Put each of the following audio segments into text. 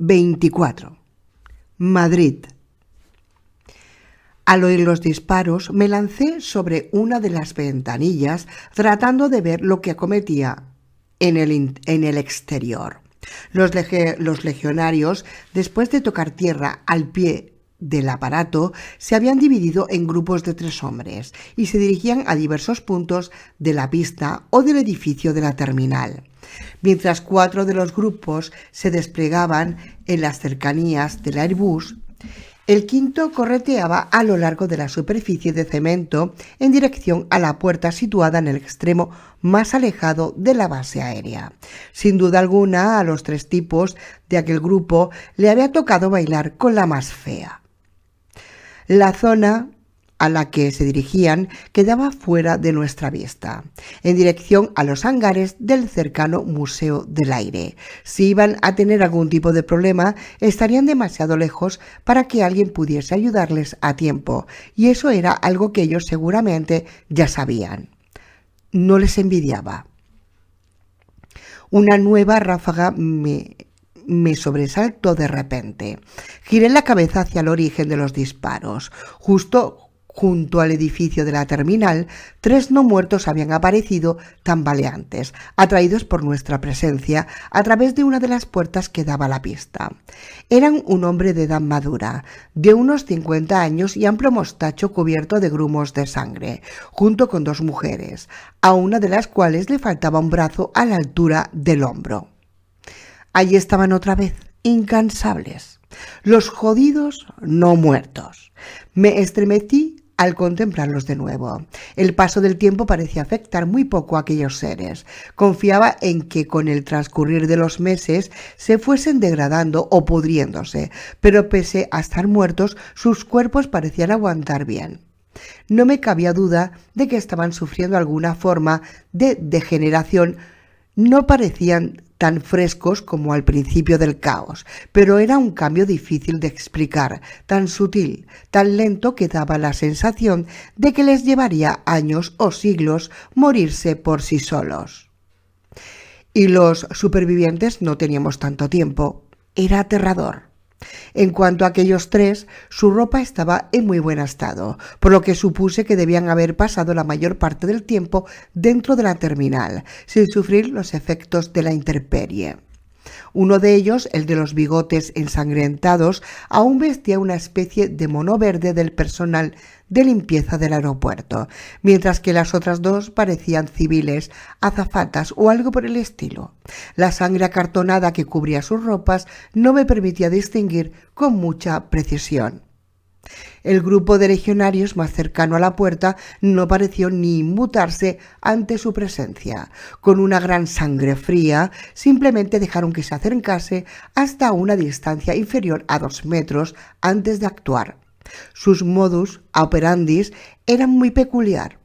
24. Madrid. Al oír los disparos, me lancé sobre una de las ventanillas tratando de ver lo que acometía en el exterior. Los legionarios, después de tocar tierra al pie del aparato, se habían dividido en grupos de 3 hombres y se dirigían a diversos puntos de la pista o del edificio de la terminal. Mientras 4 de los grupos se desplegaban en las cercanías del Airbus, el quinto correteaba a lo largo de la superficie de cemento en dirección a la puerta situada en el extremo más alejado de la base aérea. Sin duda alguna, a los 3 tipos de aquel grupo le había tocado bailar con la más fea. La zona a la que se dirigían quedaba fuera de nuestra vista, en dirección a los hangares del cercano Museo del Aire. Si iban a tener algún tipo de problema, estarían demasiado lejos para que alguien pudiese ayudarles a tiempo, y eso era algo que ellos seguramente ya sabían. No les envidiaba. Una nueva ráfaga me sobresaltó de repente. Giré la cabeza hacia el origen de los disparos. Justo junto al edificio de la terminal, 3 no muertos habían aparecido tambaleantes, atraídos por nuestra presencia a través de una de las puertas que daba a la pista. Eran un hombre de edad madura, de unos 50 años y amplio mostacho cubierto de grumos de sangre, junto con 2 mujeres, a una de las cuales le faltaba un brazo a la altura del hombro. Allí estaban otra vez, incansables, los jodidos no muertos. Me estremecí al contemplarlos de nuevo. El paso del tiempo parecía afectar muy poco a aquellos seres. Confiaba en que con el transcurrir de los meses se fuesen degradando o pudriéndose, pero pese a estar muertos, sus cuerpos parecían aguantar bien. No me cabía duda de que estaban sufriendo alguna forma de degeneración. No parecían tan frescos como al principio del caos, pero era un cambio difícil de explicar, tan sutil, tan lento que daba la sensación de que les llevaría años o siglos morirse por sí solos. Y los supervivientes no teníamos tanto tiempo. Era aterrador. En cuanto a aquellos 3, su ropa estaba en muy buen estado, por lo que supuse que debían haber pasado la mayor parte del tiempo dentro de la terminal, sin sufrir los efectos de la intemperie. Uno de ellos, el de los bigotes ensangrentados, aún vestía una especie de mono verde del personal de limpieza del aeropuerto, mientras que las otras 2 parecían civiles, azafatas o algo por el estilo. La sangre acartonada que cubría sus ropas no me permitía distinguir con mucha precisión. El grupo de legionarios más cercano a la puerta no pareció ni inmutarse ante su presencia. Con una gran sangre fría, simplemente dejaron que se acercase hasta una distancia inferior a 2 metros antes de actuar. Sus modus operandi eran muy peculiar.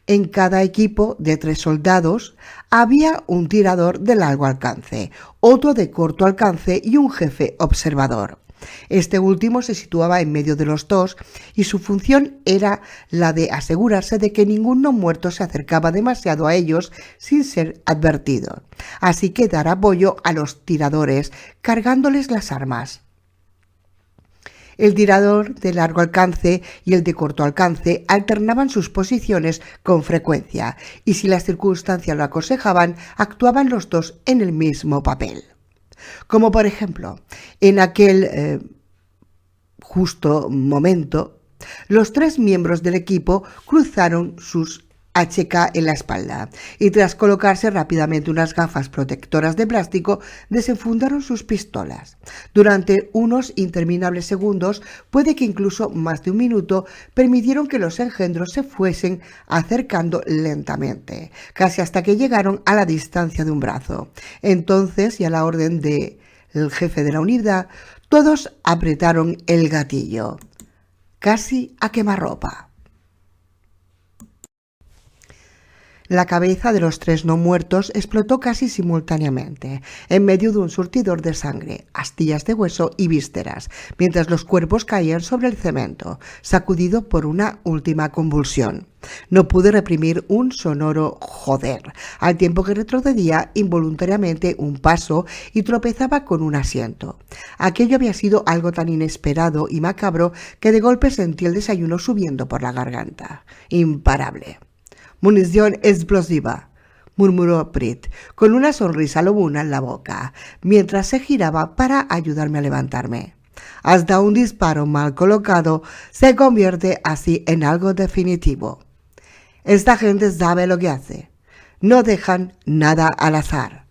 En cada equipo de 3 soldados había un tirador de largo alcance, otro de corto alcance y un jefe observador. Este último se situaba en medio de los 2 y su función era la de asegurarse de que ningún no muerto se acercaba demasiado a ellos sin ser advertido, así que dar apoyo a los tiradores cargándoles las armas. El tirador de largo alcance y el de corto alcance alternaban sus posiciones con frecuencia y si las circunstancias lo aconsejaban, actuaban los 2 en el mismo papel. Como por ejemplo, en aquel justo momento, los 3 miembros del equipo cruzaron sus HK en la espalda y tras colocarse rápidamente unas gafas protectoras de plástico, desenfundaron sus pistolas. Durante unos interminables segundos, puede que incluso más de un minuto, permitieron que los engendros se fuesen acercando lentamente, casi hasta que llegaron a la distancia de un brazo. Entonces, y a la orden del jefe de la unidad, todos apretaron el gatillo, casi a quemarropa. La cabeza de los 3 no muertos explotó casi simultáneamente, en medio de un surtidor de sangre, astillas de hueso y vísceras, mientras los cuerpos caían sobre el cemento, sacudido por una última convulsión. No pude reprimir un sonoro joder, al tiempo que retrocedía involuntariamente un paso y tropezaba con un asiento. Aquello había sido algo tan inesperado y macabro que de golpe sentí el desayuno subiendo por la garganta. Imparable. «Munición explosiva», murmuró Prit, con una sonrisa lobuna en la boca, mientras se giraba para ayudarme a levantarme. Hasta un disparo mal colocado se convierte así en algo definitivo. Esta gente sabe lo que hace. No dejan nada al azar.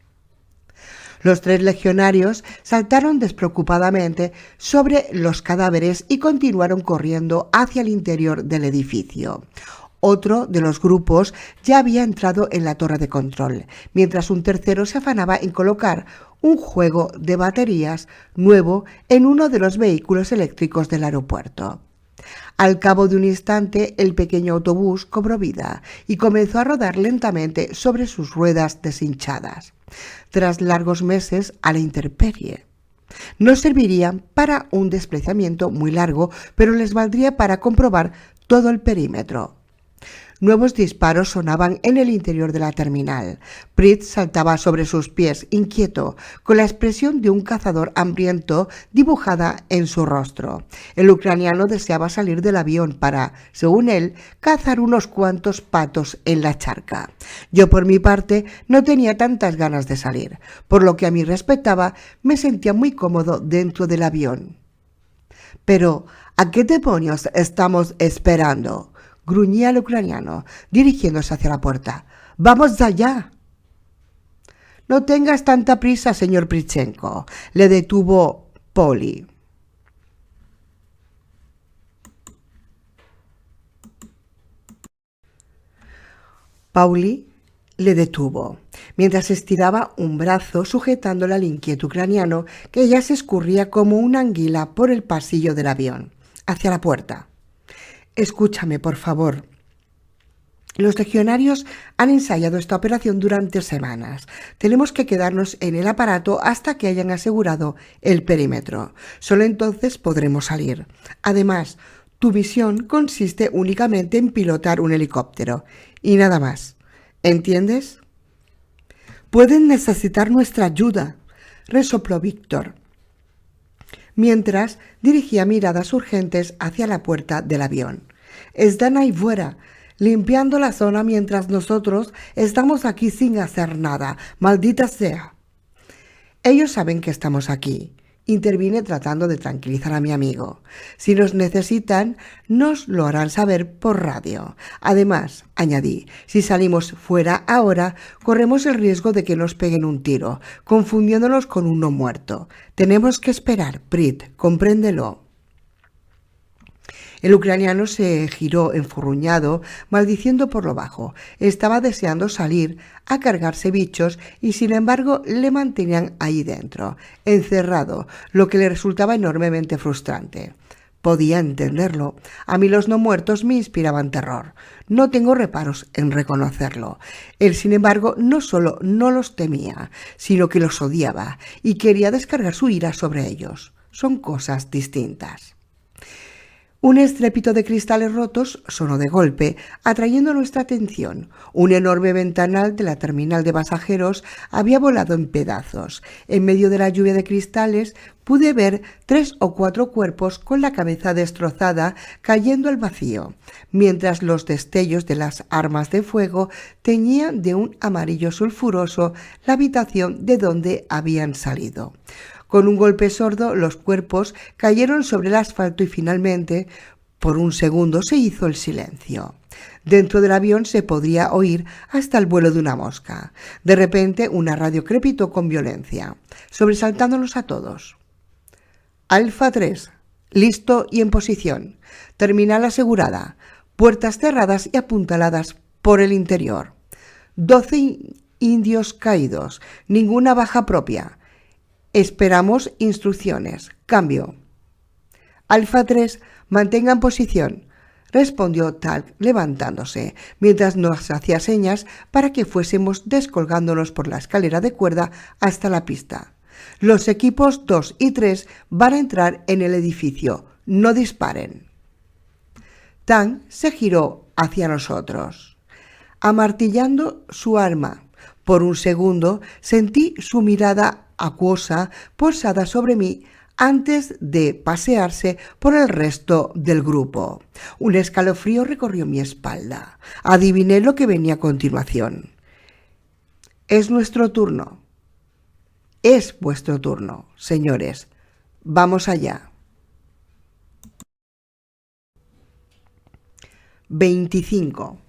Los 3 legionarios saltaron despreocupadamente sobre los cadáveres y continuaron corriendo hacia el interior del edificio. Otro de los grupos ya había entrado en la torre de control, mientras un tercero se afanaba en colocar un juego de baterías nuevo en uno de los vehículos eléctricos del aeropuerto. Al cabo de un instante, el pequeño autobús cobró vida y comenzó a rodar lentamente sobre sus ruedas deshinchadas, tras largos meses a la intemperie. No servirían para un desplazamiento muy largo, pero les valdría para comprobar todo el perímetro. Nuevos disparos sonaban en el interior de la terminal. Prit saltaba sobre sus pies, inquieto, con la expresión de un cazador hambriento dibujada en su rostro. El ucraniano deseaba salir del avión para, según él, cazar unos cuantos patos en la charca. Yo, por mi parte, no tenía tantas ganas de salir, por lo que a mí respectaba, me sentía muy cómodo dentro del avión. «Pero, ¿a qué demonios estamos esperando?», gruñía el ucraniano, dirigiéndose hacia la puerta. «¡Vamos allá!». «No tengas tanta prisa, señor Pritchenko», le detuvo Poli. Pauli le detuvo, mientras estiraba un brazo sujetándole al inquieto ucraniano, que ya se escurría como una anguila por el pasillo del avión, hacia la puerta. «Escúchame, por favor. Los legionarios han ensayado esta operación durante semanas. Tenemos que quedarnos en el aparato hasta que hayan asegurado el perímetro. Solo entonces podremos salir. Además, tu misión consiste únicamente en pilotar un helicóptero y nada más. ¿Entiendes?». «Pueden necesitar nuestra ayuda», resopló Víctor, mientras dirigía miradas urgentes hacia la puerta del avión. «Están ahí fuera, limpiando la zona mientras nosotros estamos aquí sin hacer nada. Maldita sea». «Ellos saben que estamos aquí», intervine tratando de tranquilizar a mi amigo. «Si nos necesitan, nos lo harán saber por radio. Además», añadí, «si salimos fuera ahora, corremos el riesgo de que nos peguen un tiro, confundiéndonos con un no muerto. Tenemos que esperar, Prit, compréndelo». El ucraniano se giró enfurruñado, maldiciendo por lo bajo. Estaba deseando salir a cargarse bichos y sin embargo le mantenían ahí dentro, encerrado, lo que le resultaba enormemente frustrante. Podía entenderlo. A mí los no muertos me inspiraban terror. No tengo reparos en reconocerlo. Él, sin embargo, no solo no los temía, sino que los odiaba y quería descargar su ira sobre ellos. Son cosas distintas. Un estrépito de cristales rotos sonó de golpe, atrayendo nuestra atención. Un enorme ventanal de la terminal de pasajeros había volado en pedazos. En medio de la lluvia de cristales pude ver 3 o 4 cuerpos con la cabeza destrozada cayendo al vacío, mientras los destellos de las armas de fuego teñían de un amarillo sulfuroso la habitación de donde habían salido. Con un golpe sordo, los cuerpos cayeron sobre el asfalto y finalmente, por un segundo, se hizo el silencio. Dentro del avión se podría oír hasta el vuelo de una mosca. De repente, una radio crepitó con violencia, sobresaltándonos a todos. «Alfa 3, listo y en posición. Terminal asegurada. Puertas cerradas y apuntaladas por el interior. 12 indios caídos. Ninguna baja propia. Esperamos instrucciones. Cambio». «Alfa 3, mantengan posición. respondió Talk levantándose, mientras nos hacía señas para que fuésemos descolgándonos por la escalera de cuerda hasta la pista. Los equipos 2 y 3 van a entrar en el edificio. No disparen. Tang se giró hacia nosotros, amartillando su arma. Por un segundo sentí su mirada acuosa posada sobre mí antes de pasearse por el resto del grupo. Un escalofrío recorrió mi espalda. Adiviné lo que venía a continuación. Es nuestro turno. Es vuestro turno, señores. Vamos allá. 25.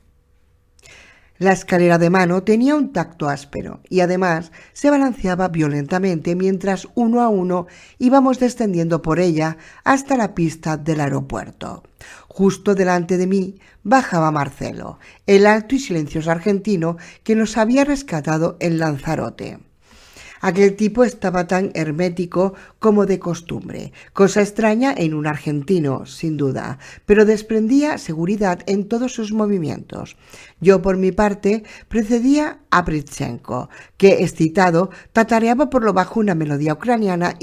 La escalera de mano tenía un tacto áspero y además se balanceaba violentamente mientras uno a uno íbamos descendiendo por ella hasta la pista del aeropuerto. Justo delante de mí bajaba Marcelo, el alto y silencioso argentino que nos había rescatado en Lanzarote. Aquel tipo estaba tan hermético como de costumbre, cosa extraña en un argentino, sin duda, pero desprendía seguridad en todos sus movimientos. Yo, por mi parte, precedía a Pritchenko, que, excitado, tatareaba por lo bajo una melodía ucraniana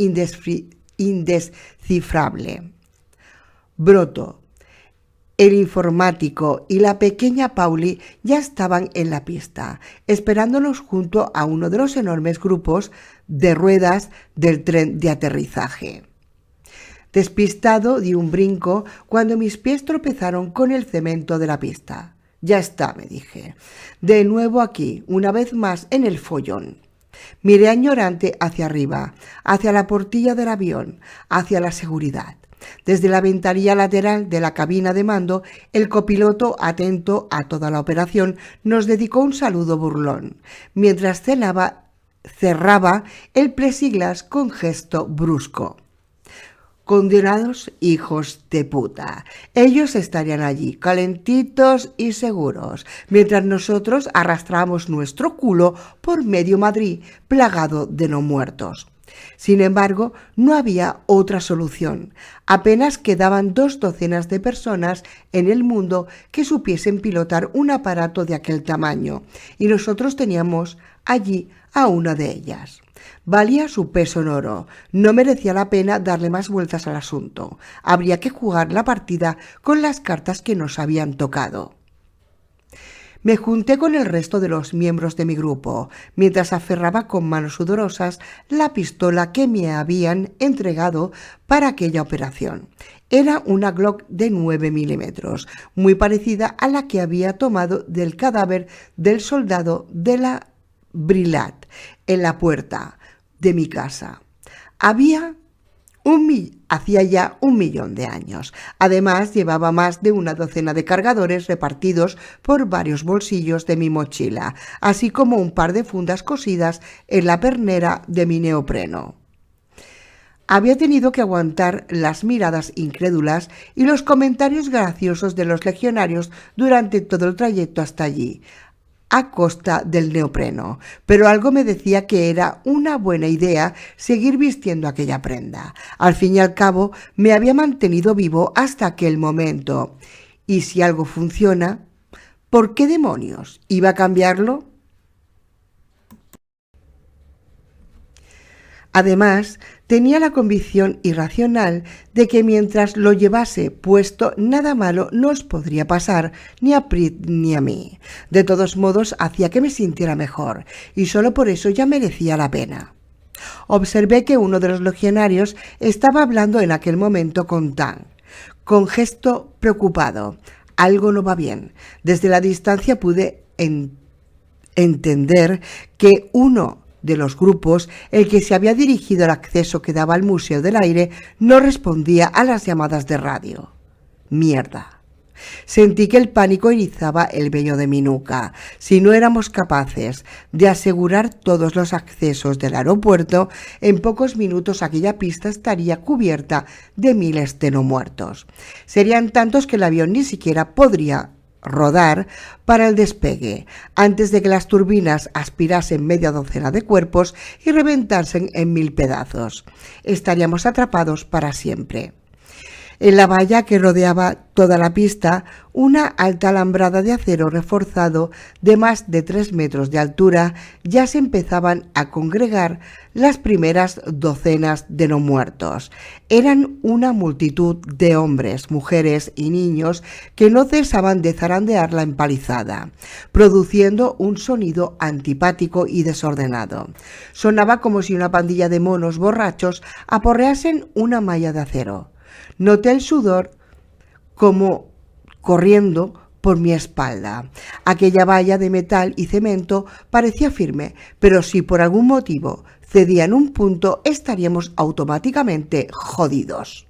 indescifrable. Broto, el informático y la pequeña Pauli ya estaban en la pista, esperándonos junto a uno de los enormes grupos de ruedas del tren de aterrizaje. Despistado di un brinco cuando mis pies tropezaron con el cemento de la pista. Ya está, me dije. De nuevo aquí, una vez más en el follón. Miré añorante hacia arriba, hacia la portilla del avión, hacia la seguridad. Desde la ventanilla lateral de la cabina de mando, el copiloto, atento a toda la operación, nos dedicó un saludo burlón, mientras cerraba el plesiglas con gesto brusco. Condenados hijos de puta. Ellos estarían allí, calentitos y seguros, mientras nosotros arrastrábamos nuestro culo por medio Madrid, plagado de no muertos. Sin embargo, no había otra solución. Apenas quedaban 2 docenas de personas en el mundo que supiesen pilotar un aparato de aquel tamaño, y nosotros teníamos allí a una de ellas. Valía su peso en oro. No merecía la pena darle más vueltas al asunto. Habría que jugar la partida con las cartas que nos habían tocado. Me junté con el resto de los miembros de mi grupo, mientras aferraba con manos sudorosas la pistola que me habían entregado para aquella operación. Era una Glock de 9 milímetros, muy parecida a la que había tomado del cadáver del soldado de la Brillat en la puerta de mi casa. Hacía ya 1 millón de años. Además, llevaba más de una docena de cargadores repartidos por varios bolsillos de mi mochila, así como un par de fundas cosidas en la pernera de mi neopreno. Había tenido que aguantar las miradas incrédulas y los comentarios graciosos de los legionarios durante todo el trayecto hasta allí, a costa del neopreno, pero algo me decía que era una buena idea seguir vistiendo aquella prenda. Al fin y al cabo, me había mantenido vivo hasta aquel momento. Y si algo funciona, ¿por qué demonios iba a cambiarlo? Además, tenía la convicción irracional de que mientras lo llevase puesto, nada malo nos podría pasar, ni a Prit ni a mí. De todos modos, hacía que me sintiera mejor, y solo por eso ya merecía la pena. Observé que uno de los legionarios estaba hablando en aquel momento con Tang, con gesto preocupado. Algo no va bien. Desde la distancia pude entender que uno de los grupos, el que se había dirigido al acceso que daba al Museo del Aire, no respondía a las llamadas de radio. ¡Mierda! Sentí que el pánico erizaba el vello de mi nuca. Si no éramos capaces de asegurar todos los accesos del aeropuerto, en pocos minutos aquella pista estaría cubierta de miles de no muertos. Serían tantos que el avión ni siquiera podría rodar para el despegue, antes de que las turbinas aspirasen media docena de cuerpos y reventasen en 1000 pedazos. Estaríamos atrapados para siempre. En la valla que rodeaba toda la pista, una alta alambrada de acero reforzado de más de 3 metros de altura, ya se empezaban a congregar las primeras docenas de no muertos. Eran una multitud de hombres, mujeres y niños que no cesaban de zarandear la empalizada, produciendo un sonido antipático y desordenado. Sonaba como si una pandilla de monos borrachos aporreasen una malla de acero. Noté el sudor como corriendo por mi espalda. Aquella valla de metal y cemento parecía firme, pero si por algún motivo cedía en un punto, estaríamos automáticamente jodidos.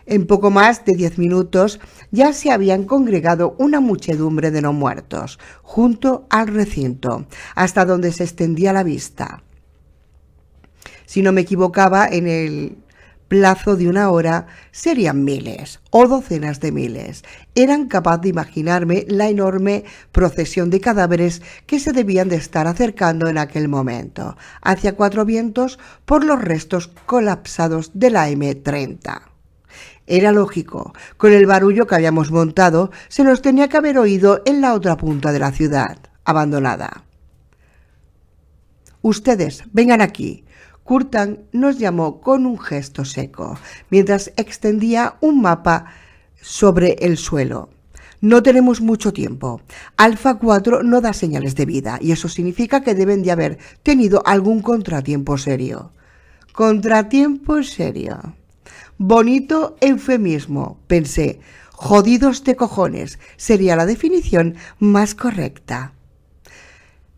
En poco más de 10 minutos ya se habían congregado una muchedumbre de no muertos junto al recinto, hasta donde se extendía la vista. Si no me equivocaba, en el plazo de una hora serían miles o docenas de miles. Eran capaz de imaginarme la enorme procesión de cadáveres que se debían de estar acercando en aquel momento, hacia Cuatro Vientos, por los restos colapsados de la M30. Era lógico, con el barullo que habíamos montado, se nos tenía que haber oído en la otra punta de la ciudad, abandonada. Ustedes, vengan aquí. Curtan nos llamó con un gesto seco, mientras extendía un mapa sobre el suelo. No tenemos mucho tiempo. Alfa 4 no da señales de vida, y eso significa que deben de haber tenido algún contratiempo serio. ¿Contratiempo serio? Bonito eufemismo, pensé. Jodidos de cojones sería la definición más correcta.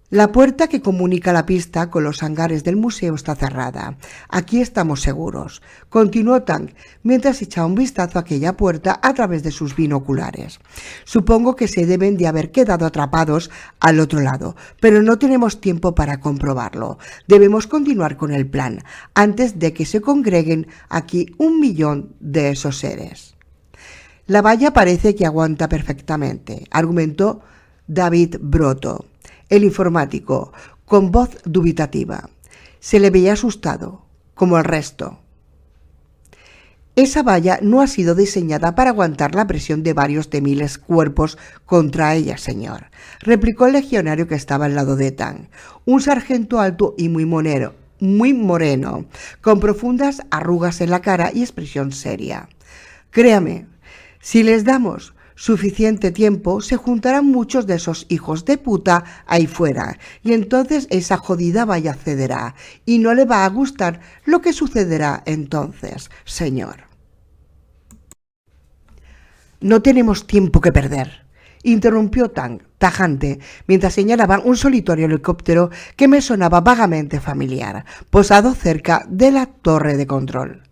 La puerta que comunica la pista con los hangares del museo está cerrada. Aquí estamos seguros, continuó Tang, mientras echaba un vistazo a aquella puerta a través de sus binoculares. Supongo que se deben de haber quedado atrapados al otro lado, pero no tenemos tiempo para comprobarlo. Debemos continuar con el plan, antes de que se congreguen aquí 1 millón de esos seres. La valla parece que aguanta perfectamente, argumentó David Broto, el informático, con voz dubitativa. Se le veía asustado, como el resto. Esa valla no ha sido diseñada para aguantar la presión de varios de miles cuerpos contra ella, señor, replicó el legionario que estaba al lado de Tang, un sargento alto y muy moreno, con profundas arrugas en la cara y expresión seria. Créame, si les damos suficiente tiempo, se juntarán muchos de esos hijos de puta ahí fuera, y entonces esa jodida valla cederá, y no le va a gustar lo que sucederá entonces, señor. No tenemos tiempo que perder, interrumpió Tang, tajante, mientras señalaba un solitario helicóptero que me sonaba vagamente familiar, posado cerca de la torre de control.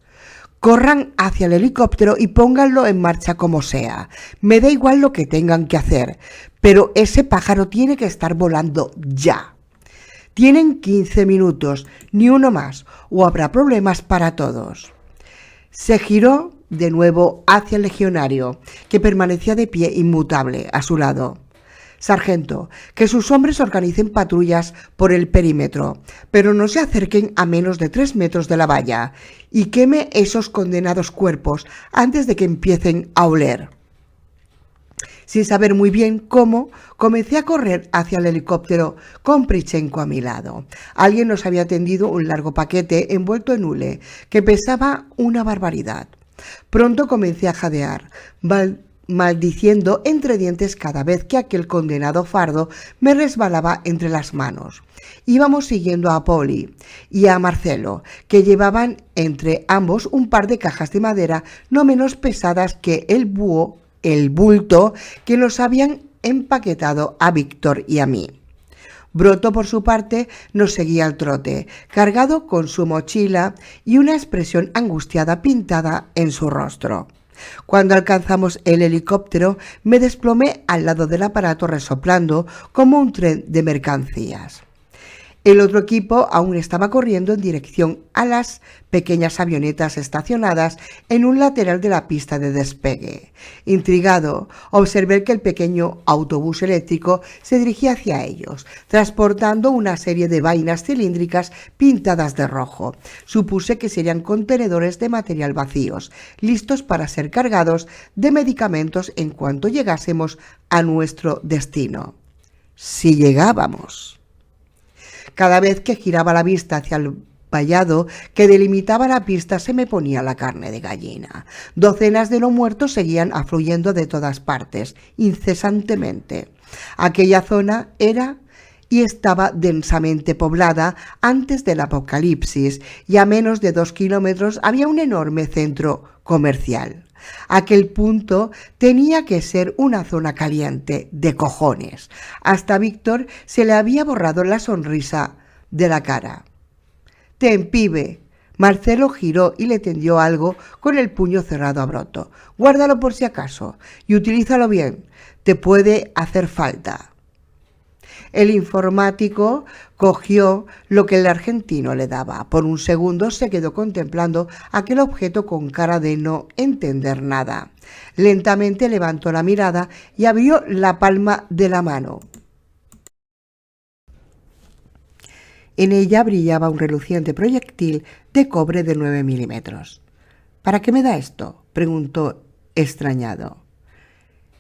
Corran hacia el helicóptero y pónganlo en marcha como sea. Me da igual lo que tengan que hacer, pero ese pájaro tiene que estar volando ya. Tienen 15 minutos, ni uno más, o habrá problemas para todos. Se giró de nuevo hacia el legionario, que permanecía de pie inmutable a su lado. Sargento, que sus hombres organicen patrullas por el perímetro, pero no se acerquen a menos de 3 metros de la valla, y queme esos condenados cuerpos antes de que empiecen a oler. Sin saber muy bien cómo, comencé a correr hacia el helicóptero con Prichenko a mi lado. Alguien nos había tendido un largo paquete envuelto en hule, que pesaba una barbaridad. Pronto comencé a jadear, maldiciendo entre dientes cada vez que aquel condenado fardo me resbalaba entre las manos. Íbamos siguiendo a Polly y a Marcelo, que llevaban entre ambos un par de cajas de madera no menos pesadas que el bulto que nos habían empaquetado a Víctor y a mí. Broto, por su parte, nos seguía al trote, cargado con su mochila y una expresión angustiada pintada en su rostro. Cuando alcanzamos el helicóptero, me desplomé al lado del aparato resoplando como un tren de mercancías. El otro equipo aún estaba corriendo en dirección a las pequeñas avionetas estacionadas en un lateral de la pista de despegue. Intrigado, observé que el pequeño autobús eléctrico se dirigía hacia ellos, transportando una serie de vainas cilíndricas pintadas de rojo. Supuse que serían contenedores de material vacíos, listos para ser cargados de medicamentos en cuanto llegásemos a nuestro destino. Si llegábamos. Cada vez que giraba la vista hacia el vallado que delimitaba la pista se me ponía la carne de gallina. Docenas de no muertos seguían afluyendo de todas partes, incesantemente. Aquella zona era y estaba densamente poblada antes del apocalipsis, y a menos de 2 kilómetros había un enorme centro comercial. Aquel punto tenía que ser una zona caliente de cojones. Hasta a Víctor se le había borrado la sonrisa de la cara. «Ten, pibe». Marcelo giró y le tendió algo con el puño cerrado a Broto. «Guárdalo por si acaso y utilízalo bien. Te puede hacer falta». El informático cogió lo que el argentino le daba. Por un segundo se quedó contemplando aquel objeto con cara de no entender nada. Lentamente levantó la mirada y abrió la palma de la mano. En ella brillaba un reluciente proyectil de cobre de 9 milímetros. «¿Para qué me da esto?», preguntó extrañado.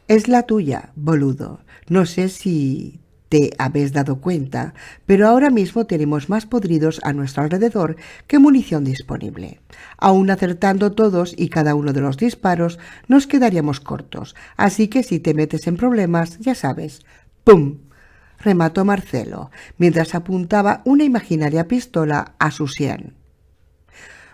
«Es la tuya, boludo. No sé si te habéis dado cuenta, pero ahora mismo tenemos más podridos a nuestro alrededor que munición disponible. Aún acertando todos y cada uno de los disparos, nos quedaríamos cortos, así que si te metes en problemas, ya sabes». «¡Pum!», remató Marcelo, mientras apuntaba una imaginaria pistola a su sien.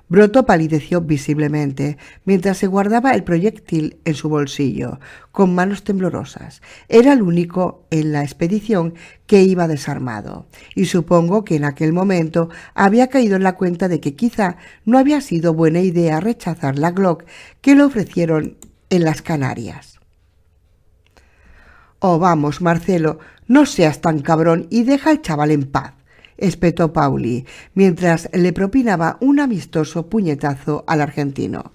Broto palideció visiblemente mientras se guardaba el proyectil en su bolsillo, con manos temblorosas. Era el único en la expedición que iba desarmado, y supongo que en aquel momento había caído en la cuenta de que quizá no había sido buena idea rechazar la Glock que le ofrecieron en las Canarias. «Oh, vamos, Marcelo, no seas tan cabrón y deja al chaval en paz», espetó Pauli, mientras le propinaba un amistoso puñetazo al argentino.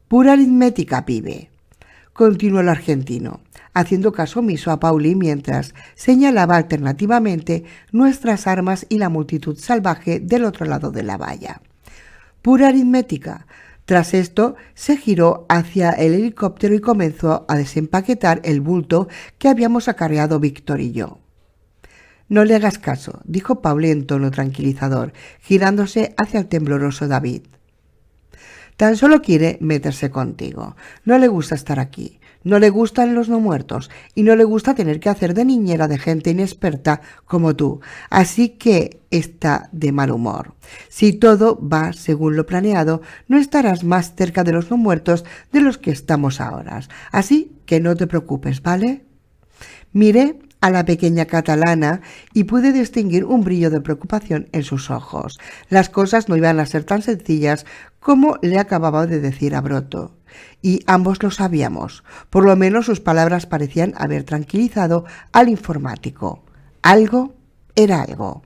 «Pura aritmética, pibe», continuó el argentino, haciendo caso omiso a Pauli mientras señalaba alternativamente nuestras armas y la multitud salvaje del otro lado de la valla. «Pura aritmética». Tras esto, se giró hacia el helicóptero y comenzó a desempaquetar el bulto que habíamos acarreado Víctor y yo. «No le hagas caso», dijo Pauli en tono tranquilizador, girándose hacia el tembloroso David. «Tan solo quiere meterse contigo. No le gusta estar aquí, no le gustan los no muertos y no le gusta tener que hacer de niñera de gente inexperta como tú, así que está de mal humor. Si todo va según lo planeado, no estarás más cerca de los no muertos de los que estamos ahora, así que no te preocupes, ¿vale?». Miré a la pequeña catalana y pude distinguir un brillo de preocupación en sus ojos. Las cosas no iban a ser tan sencillas como le acababa de decir a Broto, y ambos lo sabíamos. Por lo menos sus palabras parecían haber tranquilizado al informático. Algo era algo.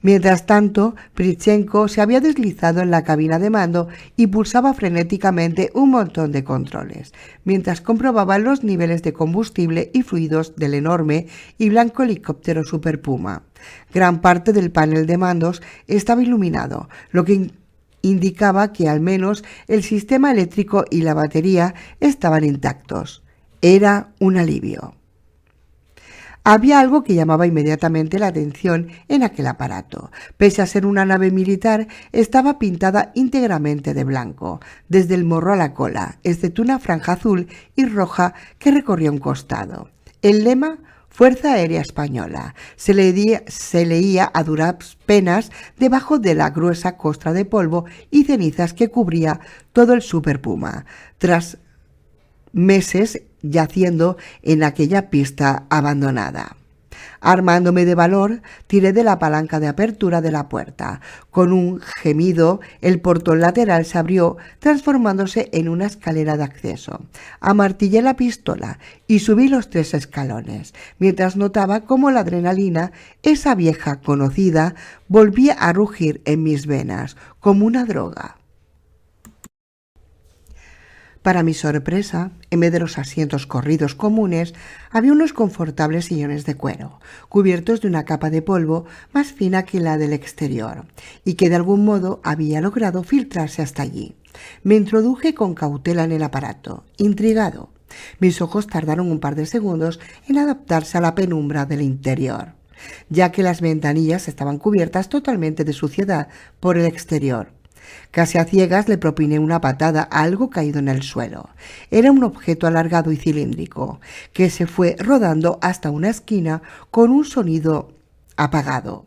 Mientras tanto, Prichenko se había deslizado en la cabina de mando y pulsaba frenéticamente un montón de controles, mientras comprobaba los niveles de combustible y fluidos del enorme y blanco helicóptero Super Puma. Gran parte del panel de mandos estaba iluminado, lo que indicaba que al menos el sistema eléctrico y la batería estaban intactos. Era un alivio. Había algo que llamaba inmediatamente la atención en aquel aparato. Pese a ser una nave militar, estaba pintada íntegramente de blanco, desde el morro a la cola, excepto una franja azul y roja que recorría un costado. El lema «Fuerza Aérea Española» se leía a duras penas debajo de la gruesa costra de polvo y cenizas que cubría todo el Super Puma, tras meses yaciendo en aquella pista abandonada. Armándome de valor, tiré de la palanca de apertura de la puerta. Con un gemido, el portón lateral se abrió, transformándose en una escalera de acceso. Amartillé la pistola y subí los 3 escalones, mientras notaba cómo la adrenalina, esa vieja conocida, volvía a rugir en mis venas, como una droga. Para mi sorpresa, en vez de los asientos corridos comunes, había unos confortables sillones de cuero, cubiertos de una capa de polvo más fina que la del exterior, y que de algún modo había logrado filtrarse hasta allí. Me introduje con cautela en el aparato, intrigado. Mis ojos tardaron un par de segundos en adaptarse a la penumbra del interior, ya que las ventanillas estaban cubiertas totalmente de suciedad por el exterior. Casi a ciegas le propiné una patada a algo caído en el suelo. Era un objeto alargado y cilíndrico, que se fue rodando hasta una esquina con un sonido apagado.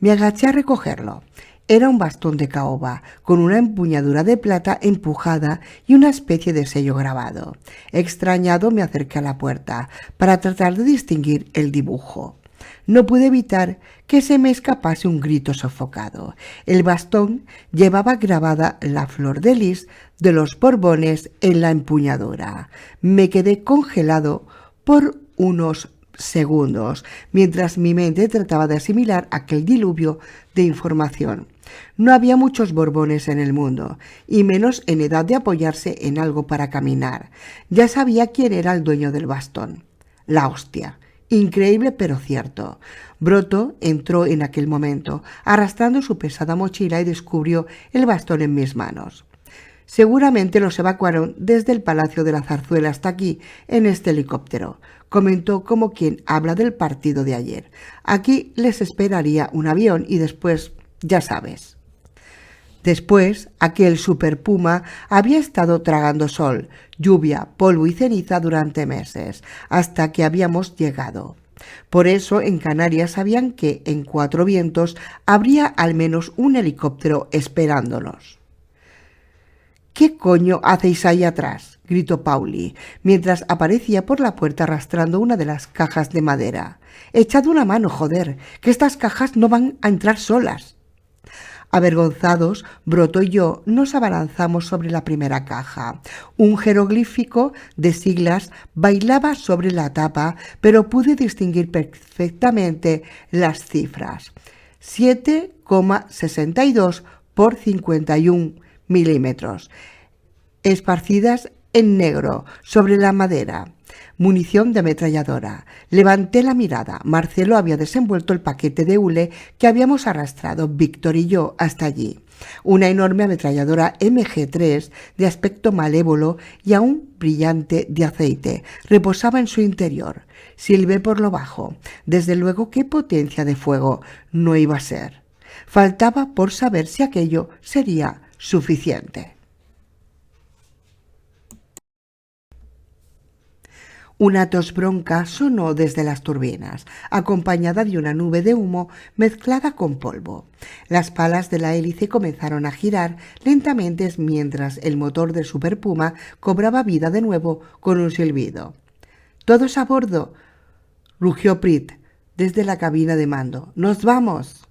Me agaché a recogerlo. Era un bastón de caoba, con una empuñadura de plata empujada y una especie de sello grabado. Extrañado me acerqué a la puerta, para tratar de distinguir el dibujo. No pude evitar que se me escapase un grito sofocado. El bastón llevaba grabada la flor de lis de los Borbones en la empuñadura. Me quedé congelado por unos segundos, mientras mi mente trataba de asimilar aquel diluvio de información. No había muchos Borbones en el mundo, y menos en edad de apoyarse en algo para caminar. Ya sabía quién era el dueño del bastón. La hostia. Increíble pero cierto. Broto entró en aquel momento, arrastrando su pesada mochila, y descubrió el bastón en mis manos. Seguramente los evacuaron desde el Palacio de la Zarzuela hasta aquí, en este helicóptero, comentó como quien habla del partido de ayer. Aquí les esperaría un avión y después, ya sabes. Después, aquel superpuma había estado tragando sol, lluvia, polvo y ceniza durante meses, hasta que habíamos llegado. Por eso en Canarias sabían que en Cuatro Vientos habría al menos un helicóptero esperándonos. «¿Qué coño hacéis ahí atrás?», gritó Pauli, mientras aparecía por la puerta arrastrando una de las cajas de madera. «Echad una mano, joder, que estas cajas no van a entrar solas». Avergonzados, Broto y yo nos abalanzamos sobre la primera caja. Un jeroglífico de siglas bailaba sobre la tapa, pero pude distinguir perfectamente las cifras. 7,62 por 51 milímetros, esparcidas en negro sobre la madera. Munición de ametralladora. Levanté la mirada. Marcelo había desenvuelto el paquete de hule que habíamos arrastrado Víctor y yo hasta allí. Una enorme ametralladora MG3 de aspecto malévolo y aún brillante de aceite reposaba en su interior. Silbé por lo bajo. Desde luego, qué potencia de fuego no iba a ser. Faltaba por saber si aquello sería suficiente. Una tos bronca sonó desde las turbinas, acompañada de una nube de humo mezclada con polvo. Las palas de la hélice comenzaron a girar lentamente mientras el motor del Super Puma cobraba vida de nuevo con un silbido. «¡Todos a bordo!», rugió Prit desde la cabina de mando. «¡Nos vamos!».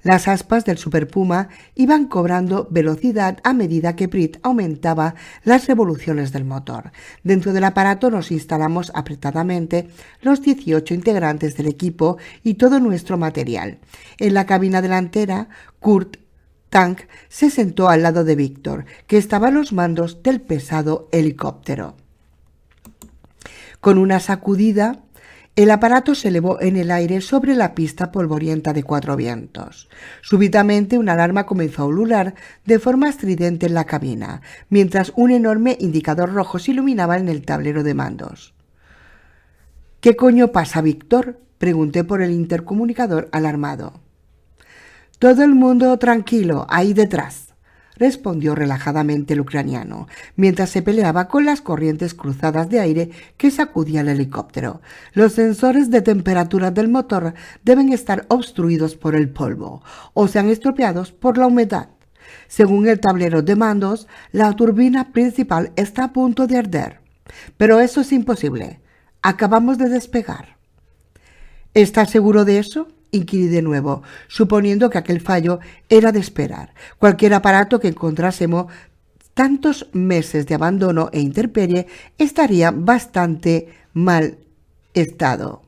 Las aspas del Super Puma iban cobrando velocidad a medida que Prit aumentaba las revoluciones del motor. Dentro del aparato nos instalamos apretadamente los 18 integrantes del equipo y todo nuestro material. En la cabina delantera, Kurt Tank se sentó al lado de Víctor, que estaba a los mandos del pesado helicóptero. Con una sacudida, el aparato se elevó en el aire sobre la pista polvorienta de Cuatro Vientos. Súbitamente una alarma comenzó a ulular de forma estridente en la cabina, mientras un enorme indicador rojo se iluminaba en el tablero de mandos. «¿Qué coño pasa, Víctor?», pregunté por el intercomunicador alarmado. «Todo el mundo tranquilo, ahí detrás», respondió relajadamente el ucraniano, mientras se peleaba con las corrientes cruzadas de aire que sacudía el helicóptero. «Los sensores de temperatura del motor deben estar obstruidos por el polvo o se han estropeado por la humedad. Según el tablero de mandos, la turbina principal está a punto de arder. Pero eso es imposible. Acabamos de despegar». ¿Estás seguro de eso? Inquirí de nuevo, suponiendo que aquel fallo era de esperar. Cualquier aparato que encontrásemos tantos meses de abandono e intemperie estaría bastante mal estado.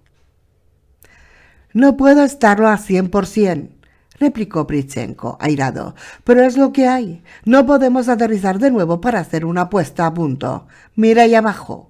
No puedo estarlo a 100%, replicó Prichenko, airado, pero es lo que hay. No podemos aterrizar de nuevo para hacer una puesta a punto. Mira ahí abajo.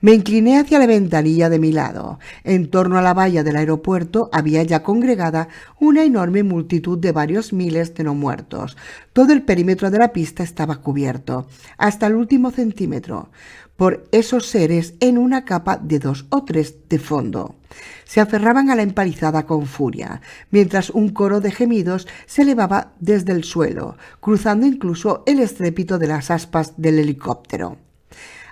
Me incliné hacia la ventanilla de mi lado. En torno a la valla del aeropuerto había ya congregada una enorme multitud de varios miles de no muertos. Todo el perímetro de la pista estaba cubierto, hasta el último centímetro, por esos seres en una capa de 2 o 3 de fondo. Se aferraban a la empalizada con furia, mientras un coro de gemidos se elevaba desde el suelo, cruzando incluso el estrépito de las aspas del helicóptero.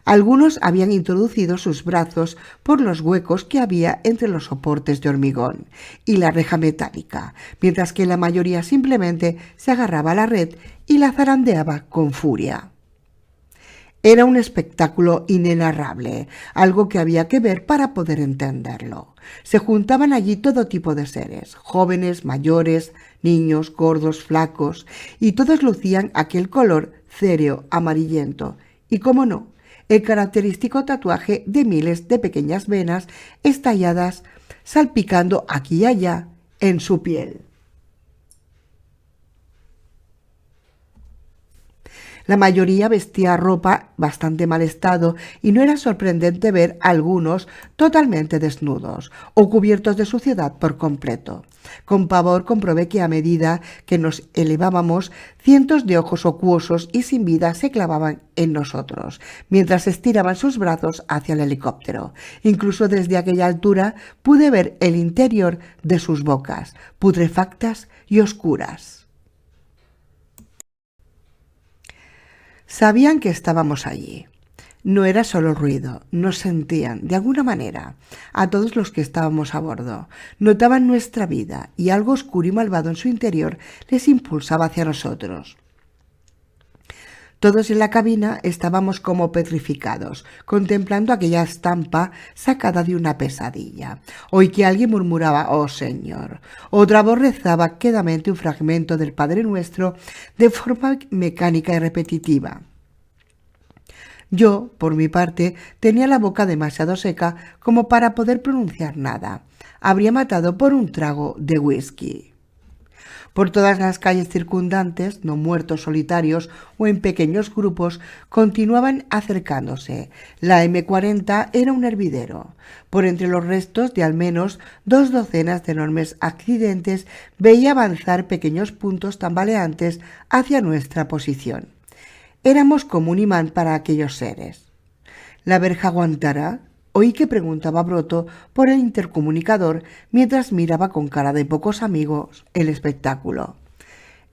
Algunos habían introducido sus brazos por los huecos que había entre los soportes de hormigón y la reja metálica, mientras que la mayoría simplemente se agarraba a la red y la zarandeaba con furia. Era un espectáculo inenarrable, algo que había que ver para poder entenderlo. Se juntaban allí todo tipo de seres, jóvenes, mayores, niños, gordos, flacos, y todos lucían aquel color céreo, amarillento, y, cómo no, el característico tatuaje de miles de pequeñas venas estalladas salpicando aquí y allá en su piel. La mayoría vestía ropa bastante mal estado y no era sorprendente ver a algunos totalmente desnudos o cubiertos de suciedad por completo. Con pavor comprobé que a medida que nos elevábamos, cientos de ojos acuosos y sin vida se clavaban en nosotros, mientras estiraban sus brazos hacia el helicóptero. Incluso desde aquella altura pude ver el interior de sus bocas, putrefactas y oscuras. Sabían que estábamos allí. No era solo ruido, nos sentían, de alguna manera, a todos los que estábamos a bordo. Notaban nuestra vida y algo oscuro y malvado en su interior les impulsaba hacia nosotros. Todos en la cabina estábamos como petrificados, contemplando aquella estampa sacada de una pesadilla. Oí que alguien murmuraba «Oh, Señor». Otra voz rezaba quedamente un fragmento del Padre Nuestro de forma mecánica y repetitiva. Yo, por mi parte, tenía la boca demasiado seca como para poder pronunciar nada. Habría matado por un trago de whisky. Por todas las calles circundantes, no muertos solitarios o en pequeños grupos, continuaban acercándose. La M40 era un hervidero. Por entre los restos de al menos 2 docenas de enormes accidentes veía avanzar pequeños puntos tambaleantes hacia nuestra posición. Éramos como un imán para aquellos seres. ¿La verja aguantará? Oí que preguntaba Broto por el intercomunicador mientras miraba con cara de pocos amigos el espectáculo.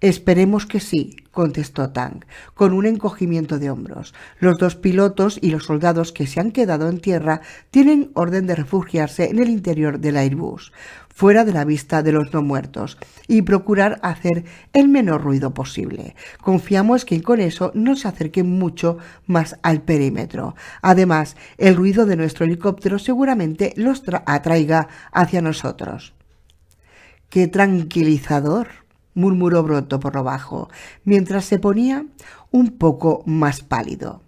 Esperemos que sí, contestó Tang, con un encogimiento de hombros. Los 2 pilotos y los soldados que se han quedado en tierra tienen orden de refugiarse en el interior del Airbus, fuera de la vista de los no muertos, y procurar hacer el menor ruido posible. Confiamos que con eso no se acerquen mucho más al perímetro. Además, el ruido de nuestro helicóptero seguramente los atraiga hacia nosotros. ¡Qué tranquilizador!, murmuró Broto por lo bajo, mientras se ponía un poco más pálido.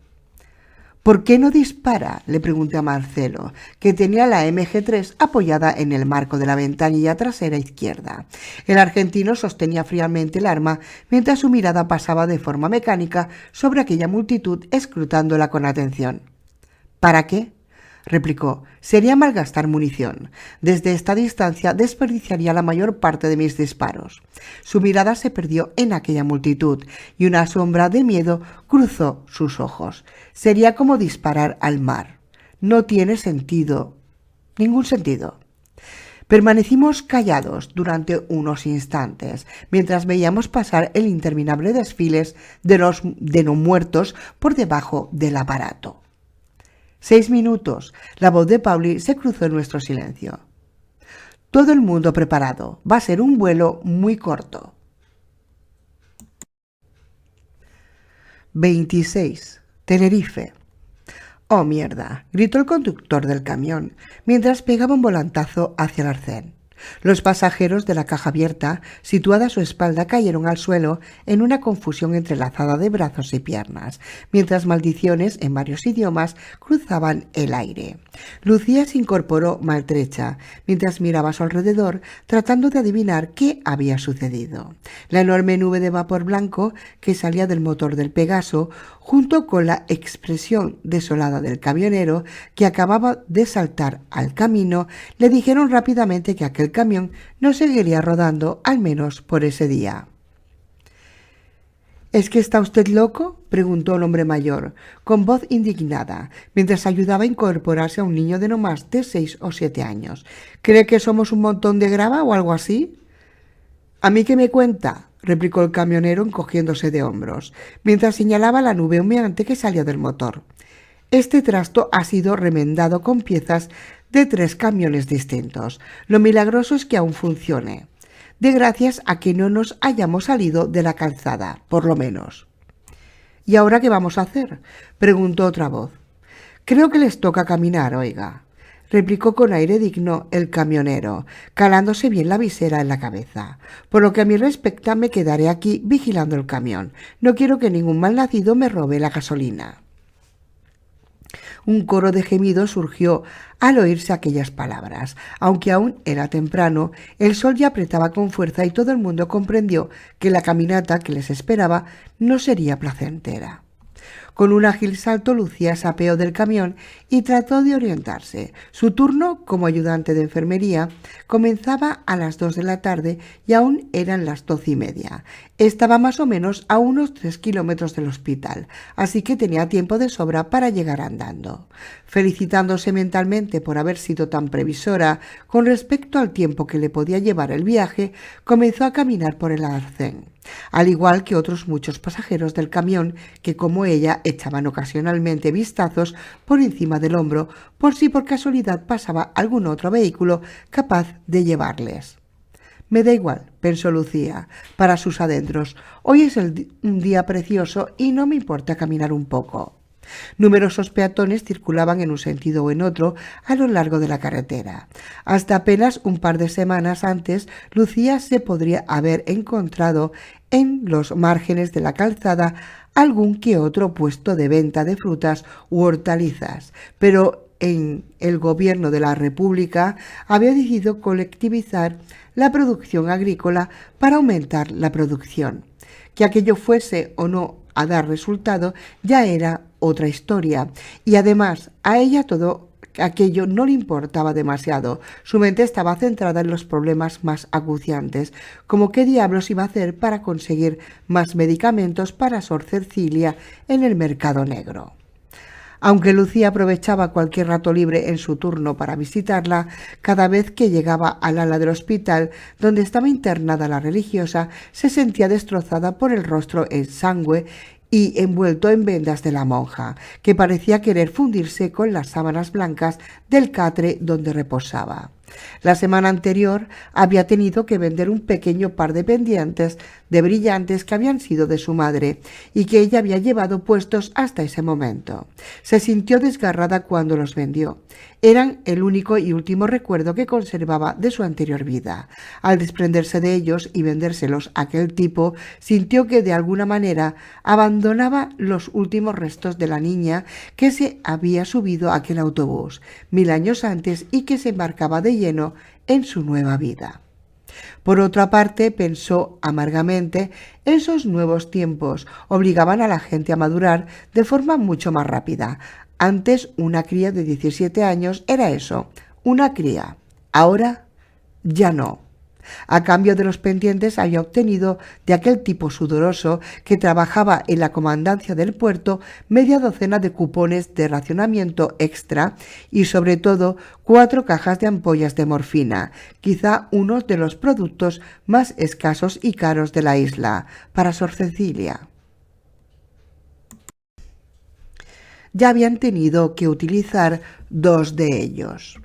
¿Por qué no dispara?, le pregunté a Marcelo, que tenía la MG3 apoyada en el marco de la ventanilla trasera izquierda. El argentino sostenía fríamente el arma mientras su mirada pasaba de forma mecánica sobre aquella multitud, escrutándola con atención. ¿Para qué?, replicó. Sería malgastar munición. Desde esta distancia desperdiciaría la mayor parte de mis disparos. Su mirada se perdió en aquella multitud y una sombra de miedo cruzó sus ojos. Sería como disparar al mar. No tiene sentido. Ningún sentido. Permanecimos callados durante unos instantes, mientras veíamos pasar el interminable desfile de no muertos por debajo del aparato. 6 minutos. La voz de Pauli se cruzó en nuestro silencio. Todo el mundo preparado. Va a ser un vuelo muy corto. 26. Tenerife. «¡Oh, mierda!», gritó el conductor del camión, mientras pegaba un volantazo hacia el arcén. Los pasajeros de la caja abierta, situada a su espalda, cayeron al suelo en una confusión entrelazada de brazos y piernas, mientras maldiciones en varios idiomas cruzaban el aire. Lucía se incorporó maltrecha, mientras miraba a su alrededor, tratando de adivinar qué había sucedido. La enorme nube de vapor blanco que salía del motor del Pegaso, junto con la expresión desolada del camionero que acababa de saltar al camino, le dijeron rápidamente que aquel camión no seguiría rodando, al menos por ese día. «¿Es que está usted loco?», preguntó el hombre mayor, con voz indignada, mientras ayudaba a incorporarse a un niño de no más de 6 o 7 años. «¿Cree que somos un montón de grava o algo así?». «¿A mí qué me cuenta?», replicó el camionero encogiéndose de hombros, mientras señalaba la nube humeante que salía del motor. «Este trasto ha sido remendado con piezas de 3 camiones distintos. Lo milagroso es que aún funcione, de gracias a que no nos hayamos salido de la calzada, por lo menos». «¿Y ahora qué vamos a hacer?», preguntó otra voz. «Creo que les toca caminar, oiga», replicó con aire digno el camionero, calándose bien la visera en la cabeza. «Por lo que a mí respecta, me quedaré aquí vigilando el camión. No quiero que ningún malnacido me robe la gasolina». Un coro de gemidos surgió al oírse aquellas palabras. Aunque aún era temprano, el sol ya apretaba con fuerza y todo el mundo comprendió que la caminata que les esperaba no sería placentera. Con un ágil salto, Lucía se apeó del camión y trató de orientarse. Su turno como ayudante de enfermería comenzaba a las 2 de la tarde y aún eran las 12:30. Estaba más o menos a unos 3 kilómetros del hospital, así que tenía tiempo de sobra para llegar andando. Felicitándose mentalmente por haber sido tan previsora con respecto al tiempo que le podía llevar el viaje, comenzó a caminar por el arcén. Al igual que otros muchos pasajeros del camión que, como ella, echaban ocasionalmente vistazos por encima del hombro por si por casualidad pasaba algún otro vehículo capaz de llevarles. «Me da igual», pensó Lucía para sus adentros. «Hoy es un día precioso y no me importa caminar un poco». Numerosos peatones circulaban en un sentido o en otro a lo largo de la carretera. Hasta apenas un par de semanas antes, Lucía se podría haber encontrado en los márgenes de la calzada algún que otro puesto de venta de frutas u hortalizas, pero en el gobierno de la República había decidido colectivizar la producción agrícola para aumentar la producción. Que aquello fuese o no a dar resultado ya era otra historia, y además a ella todo aquello no le importaba demasiado. Su mente estaba centrada en los problemas más acuciantes, como qué diablos iba a hacer para conseguir más medicamentos para Sor Cecilia en el mercado negro. Aunque Lucía aprovechaba cualquier rato libre en su turno para visitarla, cada vez que llegaba al ala del hospital donde estaba internada la religiosa, se sentía destrozada por el rostro exangüe y envuelto en vendas de la monja, que parecía querer fundirse con las sábanas blancas del catre donde reposaba. La semana anterior había tenido que vender un pequeño par de pendientes de brillantes que habían sido de su madre y que ella había llevado puestos hasta ese momento. Se sintió desgarrada cuando los vendió. Eran el único y último recuerdo que conservaba de su anterior vida. Al desprenderse de ellos y vendérselos a aquel tipo, sintió que de alguna manera abandonaba los últimos restos de la niña que se había subido a aquel autobús 1000 años antes y que se embarcaba de lleno en su nueva vida. Por otra parte, pensó amargamente, esos nuevos tiempos obligaban a la gente a madurar de forma mucho más rápida. Antes, una cría de 17 años era eso, una cría. Ahora, ya no. A cambio de los pendientes había obtenido de aquel tipo sudoroso que trabajaba en la comandancia del puerto media docena de cupones de racionamiento extra y sobre todo 4 cajas de ampollas de morfina, quizá uno de los productos más escasos y caros de la isla, para Sor Cecilia. Ya habían tenido que utilizar 2 de ellos.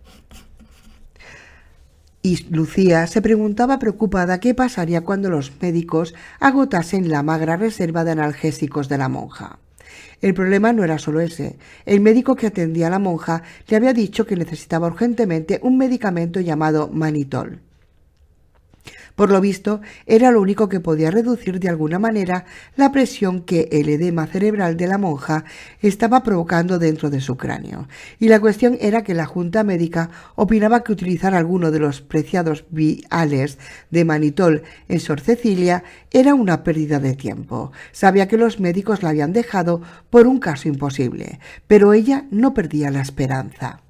Y Lucía se preguntaba preocupada qué pasaría cuando los médicos agotasen la magra reserva de analgésicos de la monja. El problema no era solo ese. El médico que atendía a la monja le había dicho que necesitaba urgentemente un medicamento llamado manitol. Por lo visto, era lo único que podía reducir de alguna manera la presión que el edema cerebral de la monja estaba provocando dentro de su cráneo. Y la cuestión era que la junta médica opinaba que utilizar alguno de los preciados viales de manitol en Sor Cecilia era una pérdida de tiempo. Sabía que los médicos la habían dejado por un caso imposible, pero ella no perdía la esperanza.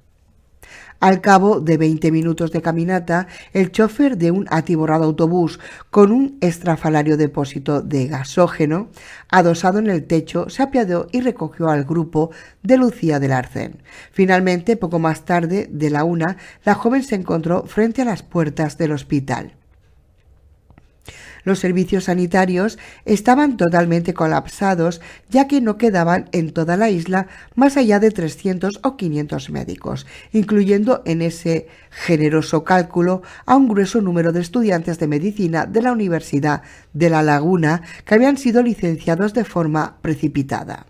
Al cabo de 20 minutos de caminata, el chofer de un atiborrado autobús con un estrafalario depósito de gasógeno adosado en el techo se apiadó y recogió al grupo de Lucía del Arcén. Finalmente, poco más tarde de la 1, la joven se encontró frente a las puertas del hospital. Los servicios sanitarios estaban totalmente colapsados, ya que no quedaban en toda la isla más allá de 300 o 500 médicos, incluyendo en ese generoso cálculo a un grueso número de estudiantes de medicina de la Universidad de La Laguna que habían sido licenciados de forma precipitada.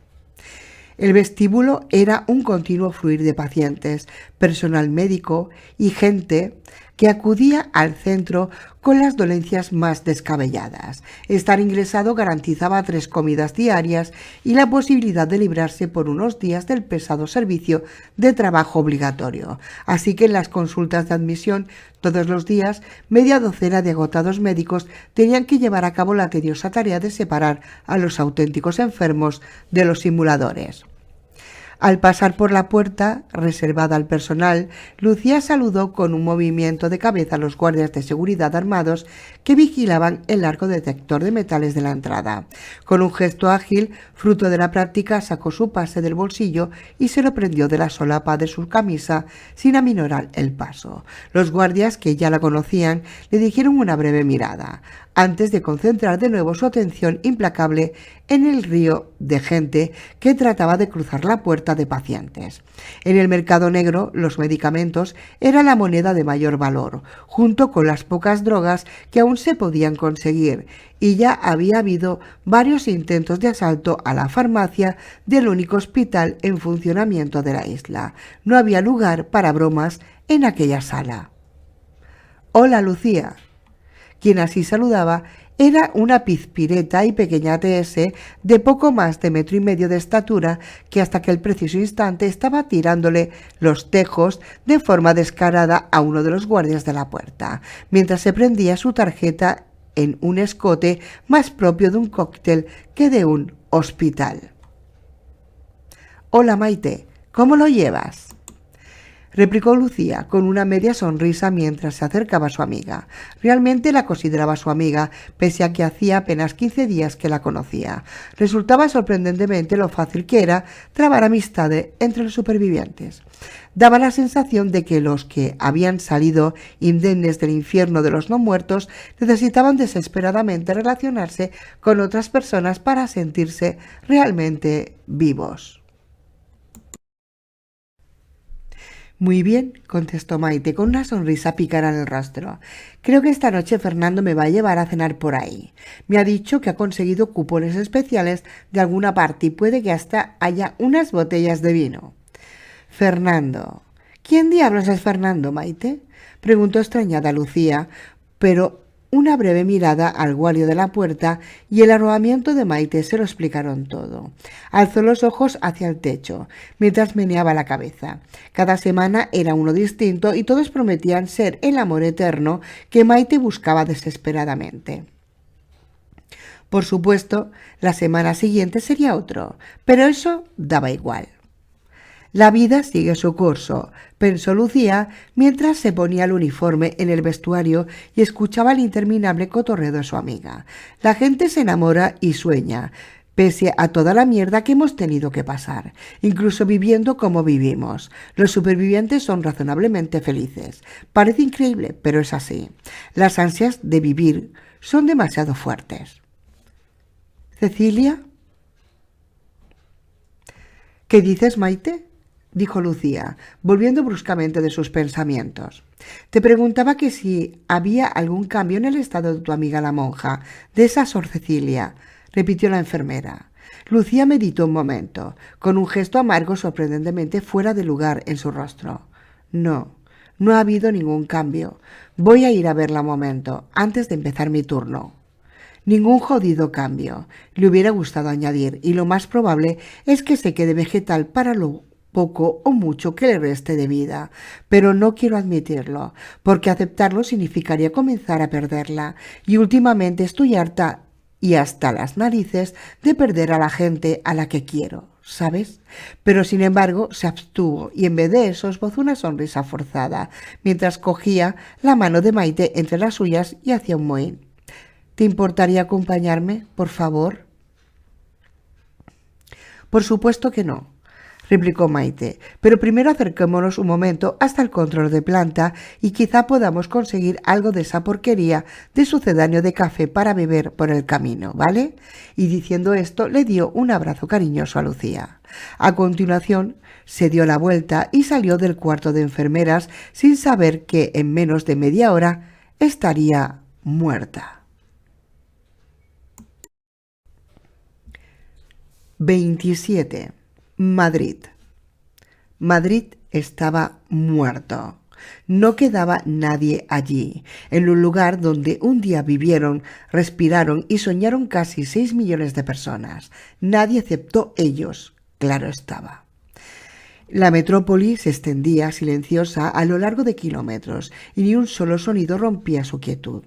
El vestíbulo era un continuo fluir de pacientes, personal médico y gente que acudía al centro con las dolencias más descabelladas. Estar ingresado garantizaba 3 comidas diarias y la posibilidad de librarse por unos días del pesado servicio de trabajo obligatorio. Así que en las consultas de admisión, todos los días, media docena de agotados médicos tenían que llevar a cabo la tediosa tarea de separar a los auténticos enfermos de los simuladores. Al pasar por la puerta, reservada al personal, Lucía saludó con un movimiento de cabeza a los guardias de seguridad armados que vigilaban el arco detector de metales de la entrada. Con un gesto ágil, fruto de la práctica, sacó su pase del bolsillo y se lo prendió de la solapa de su camisa sin aminorar el paso. Los guardias, que ya la conocían, le dirigieron una breve mirada, antes de concentrar de nuevo su atención implacable en el río de gente que trataba de cruzar la puerta de pacientes. En el mercado negro, los medicamentos eran la moneda de mayor valor, junto con las pocas drogas que aún se podían conseguir, y ya había habido varios intentos de asalto a la farmacia del único hospital en funcionamiento de la isla. No había lugar para bromas en aquella sala. «Hola, Lucía». Quien así saludaba era una pizpireta y pequeña TS de poco más de 1,5 metros de estatura que hasta aquel preciso instante estaba tirándole los tejos de forma descarada a uno de los guardias de la puerta, mientras se prendía su tarjeta en un escote más propio de un cóctel que de un hospital. «Hola, Maite, ¿cómo lo llevas?», replicó Lucía con una media sonrisa mientras se acercaba a su amiga. Realmente la consideraba su amiga, pese a que hacía apenas 15 días que la conocía. Resultaba sorprendentemente lo fácil que era trabar amistades entre los supervivientes. Daba la sensación de que los que habían salido indemnes del infierno de los no muertos necesitaban desesperadamente relacionarse con otras personas para sentirse realmente vivos. «Muy bien», contestó Maite con una sonrisa pícara en el rostro. «Creo que esta noche Fernando me va a llevar a cenar por ahí. Me ha dicho que ha conseguido cupones especiales de alguna parte y puede que hasta haya unas botellas de vino». «Fernando. ¿Quién diablos es Fernando, Maite?», preguntó extrañada Lucía, pero una breve mirada al guardia de la puerta y el arrobamiento de Maite se lo explicaron todo. Alzó los ojos hacia el techo, mientras meneaba la cabeza. Cada semana era uno distinto y todos prometían ser el amor eterno que Maite buscaba desesperadamente. Por supuesto, la semana siguiente sería otro, pero eso daba igual. «La vida sigue su curso», pensó Lucía mientras se ponía el uniforme en el vestuario y escuchaba el interminable cotorreo de su amiga. «La gente se enamora y sueña, pese a toda la mierda que hemos tenido que pasar, incluso viviendo como vivimos. Los supervivientes son razonablemente felices. Parece increíble, pero es así. Las ansias de vivir son demasiado fuertes». «¿Cecilia?» «¿Qué dices, Maite?», dijo Lucía, volviendo bruscamente de sus pensamientos. «Te preguntaba que si había algún cambio en el estado de tu amiga la monja, de esa Sor Cecilia», repitió la enfermera. Lucía meditó un momento, con un gesto amargo sorprendentemente fuera de lugar en su rostro. No, no ha habido ningún cambio. Voy a ir a verla un momento, antes de empezar mi turno. Ningún jodido cambio, le hubiera gustado añadir, y lo más probable es que se quede vegetal para lo poco o mucho que le reste de vida, pero no quiero admitirlo, porque aceptarlo significaría comenzar a perderla, y últimamente estoy harta y hasta las narices de perder a la gente a la que quiero, ¿sabes? Pero sin embargo se abstuvo y en vez de eso esbozó una sonrisa forzada, mientras cogía la mano de Maite entre las suyas y hacía un mohín. ¿Te importaría acompañarme, por favor? Por supuesto que no, replicó Maite, pero primero acerquémonos un momento hasta el control de planta y quizá podamos conseguir algo de esa porquería de sucedáneo de café para beber por el camino, ¿vale? Y diciendo esto le dio un abrazo cariñoso a Lucía. A continuación se dio la vuelta y salió del cuarto de enfermeras sin saber que en menos de media hora estaría muerta. 27. Madrid. Madrid estaba muerto. No quedaba nadie allí, en un lugar donde un día vivieron, respiraron y soñaron casi 6 millones de personas. Nadie excepto ellos, claro estaba. La metrópoli se extendía silenciosa a lo largo de kilómetros y ni un solo sonido rompía su quietud.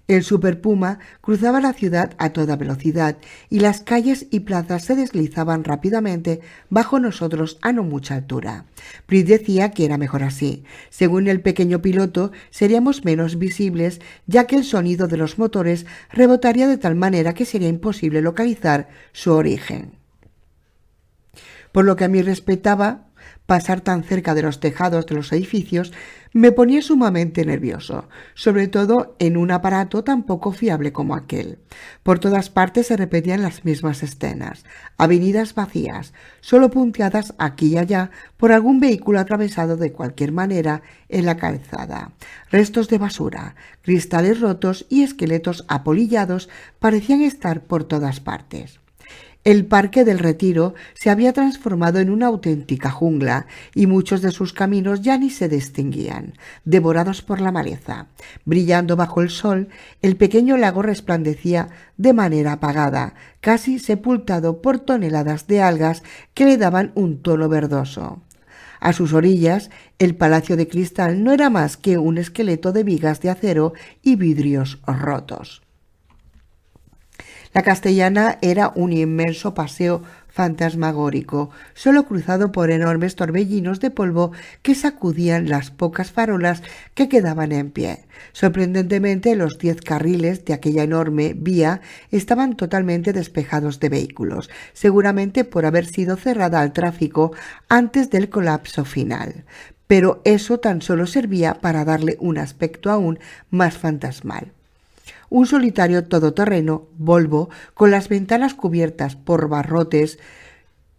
El superpuma cruzaba la ciudad a toda velocidad y las calles y plazas se deslizaban rápidamente bajo nosotros a no mucha altura. Pris decía que era mejor así. Según el pequeño piloto, seríamos menos visibles, ya que el sonido de los motores rebotaría de tal manera que sería imposible localizar su origen. Por lo que a mí respetaba, pasar tan cerca de los tejados de los edificios me ponía sumamente nervioso, sobre todo en un aparato tan poco fiable como aquel. Por todas partes se repetían las mismas escenas, avenidas vacías, solo punteadas aquí y allá por algún vehículo atravesado de cualquier manera en la calzada. Restos de basura, cristales rotos y esqueletos apolillados parecían estar por todas partes. El Parque del Retiro se había transformado en una auténtica jungla y muchos de sus caminos ya ni se distinguían, devorados por la maleza. Brillando bajo el sol, el pequeño lago resplandecía de manera apagada, casi sepultado por toneladas de algas que le daban un tono verdoso. A sus orillas, el Palacio de Cristal no era más que un esqueleto de vigas de acero y vidrios rotos. La Castellana era un inmenso paseo fantasmagórico, solo cruzado por enormes torbellinos de polvo que sacudían las pocas farolas que quedaban en pie. Sorprendentemente, los 10 carriles de aquella enorme vía estaban totalmente despejados de vehículos, seguramente por haber sido cerrada al tráfico antes del colapso final. Pero eso tan solo servía para darle un aspecto aún más fantasmal. Un solitario todoterreno, Volvo, con las ventanas cubiertas por barrotes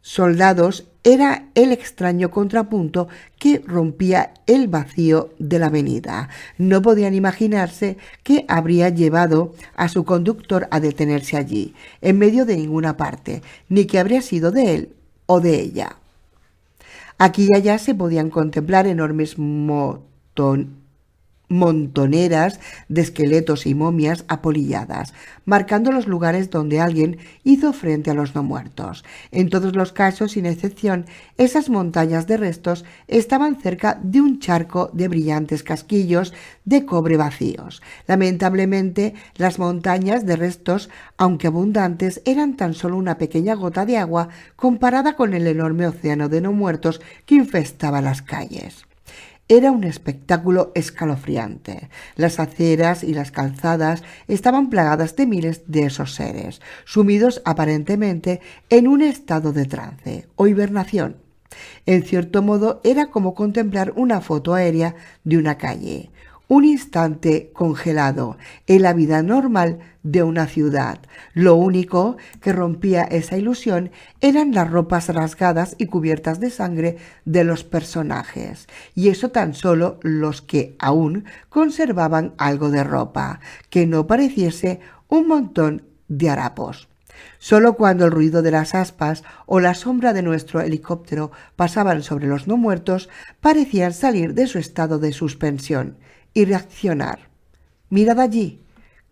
soldados, era el extraño contrapunto que rompía el vacío de la avenida. No podían imaginarse qué habría llevado a su conductor a detenerse allí, en medio de ninguna parte, ni qué habría sido de él o de ella. Aquí y allá se podían contemplar enormes montoneras de esqueletos y momias apolilladas, marcando los lugares donde alguien hizo frente a los no muertos. En todos los casos, sin excepción, esas montañas de restos estaban cerca de un charco de brillantes casquillos de cobre vacíos. Lamentablemente, las montañas de restos, aunque abundantes, eran tan solo una pequeña gota de agua comparada con el enorme océano de no muertos que infestaba las calles. Era un espectáculo escalofriante. Las aceras y las calzadas estaban plagadas de miles de esos seres, sumidos aparentemente en un estado de trance o hibernación. En cierto modo era como contemplar una foto aérea de una calle, un instante congelado en la vida normal de una ciudad. Lo único que rompía esa ilusión eran las ropas rasgadas y cubiertas de sangre de los personajes, y eso tan solo los que aún conservaban algo de ropa, que no pareciese un montón de harapos. Solo cuando el ruido de las aspas o la sombra de nuestro helicóptero pasaban sobre los no muertos, parecían salir de su estado de suspensión y reaccionar. «¡Mirad allí!»,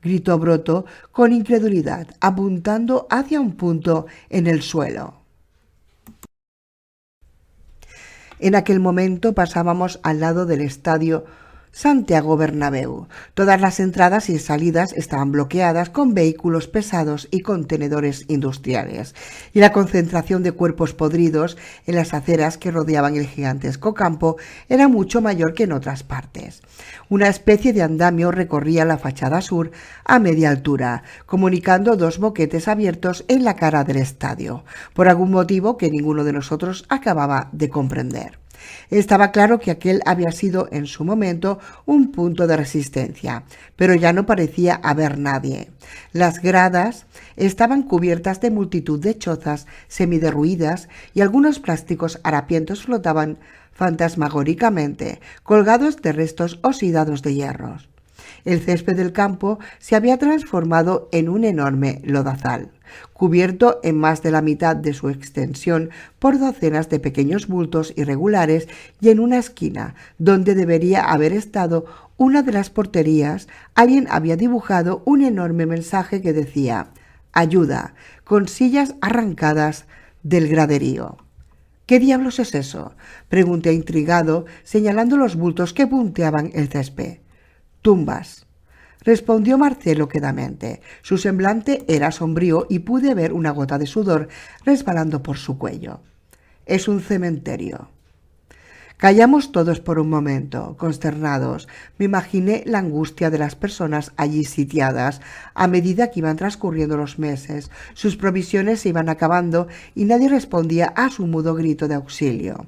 gritó Broto con incredulidad, apuntando hacia un punto en el suelo. En aquel momento pasábamos al lado del estadio Santiago Bernabéu. Todas las entradas y salidas estaban bloqueadas con vehículos pesados y contenedores industriales, y la concentración de cuerpos podridos en las aceras que rodeaban el gigantesco campo era mucho mayor que en otras partes. Una especie de andamio recorría la fachada sur a media altura, comunicando dos boquetes abiertos en la cara del estadio, por algún motivo que ninguno de nosotros acababa de comprender. Estaba claro que aquel había sido en su momento un punto de resistencia, pero ya no parecía haber nadie. Las gradas estaban cubiertas de multitud de chozas semiderruidas y algunos plásticos harapientos flotaban fantasmagóricamente, colgados de restos oxidados de hierros. El césped del campo se había transformado en un enorme lodazal, cubierto en más de la mitad de su extensión por docenas de pequeños bultos irregulares, y en una esquina, donde debería haber estado una de las porterías, alguien había dibujado un enorme mensaje que decía «Ayuda», con sillas arrancadas del graderío. «¿Qué diablos es eso?», pregunté intrigado, señalando los bultos que punteaban el césped. «Tumbas», respondió Marcelo quedamente. Su semblante era sombrío y pude ver una gota de sudor resbalando por su cuello. «Es un cementerio». Callamos todos por un momento, consternados. Me imaginé la angustia de las personas allí sitiadas. A medida que iban transcurriendo los meses, sus provisiones se iban acabando y nadie respondía a su mudo grito de auxilio.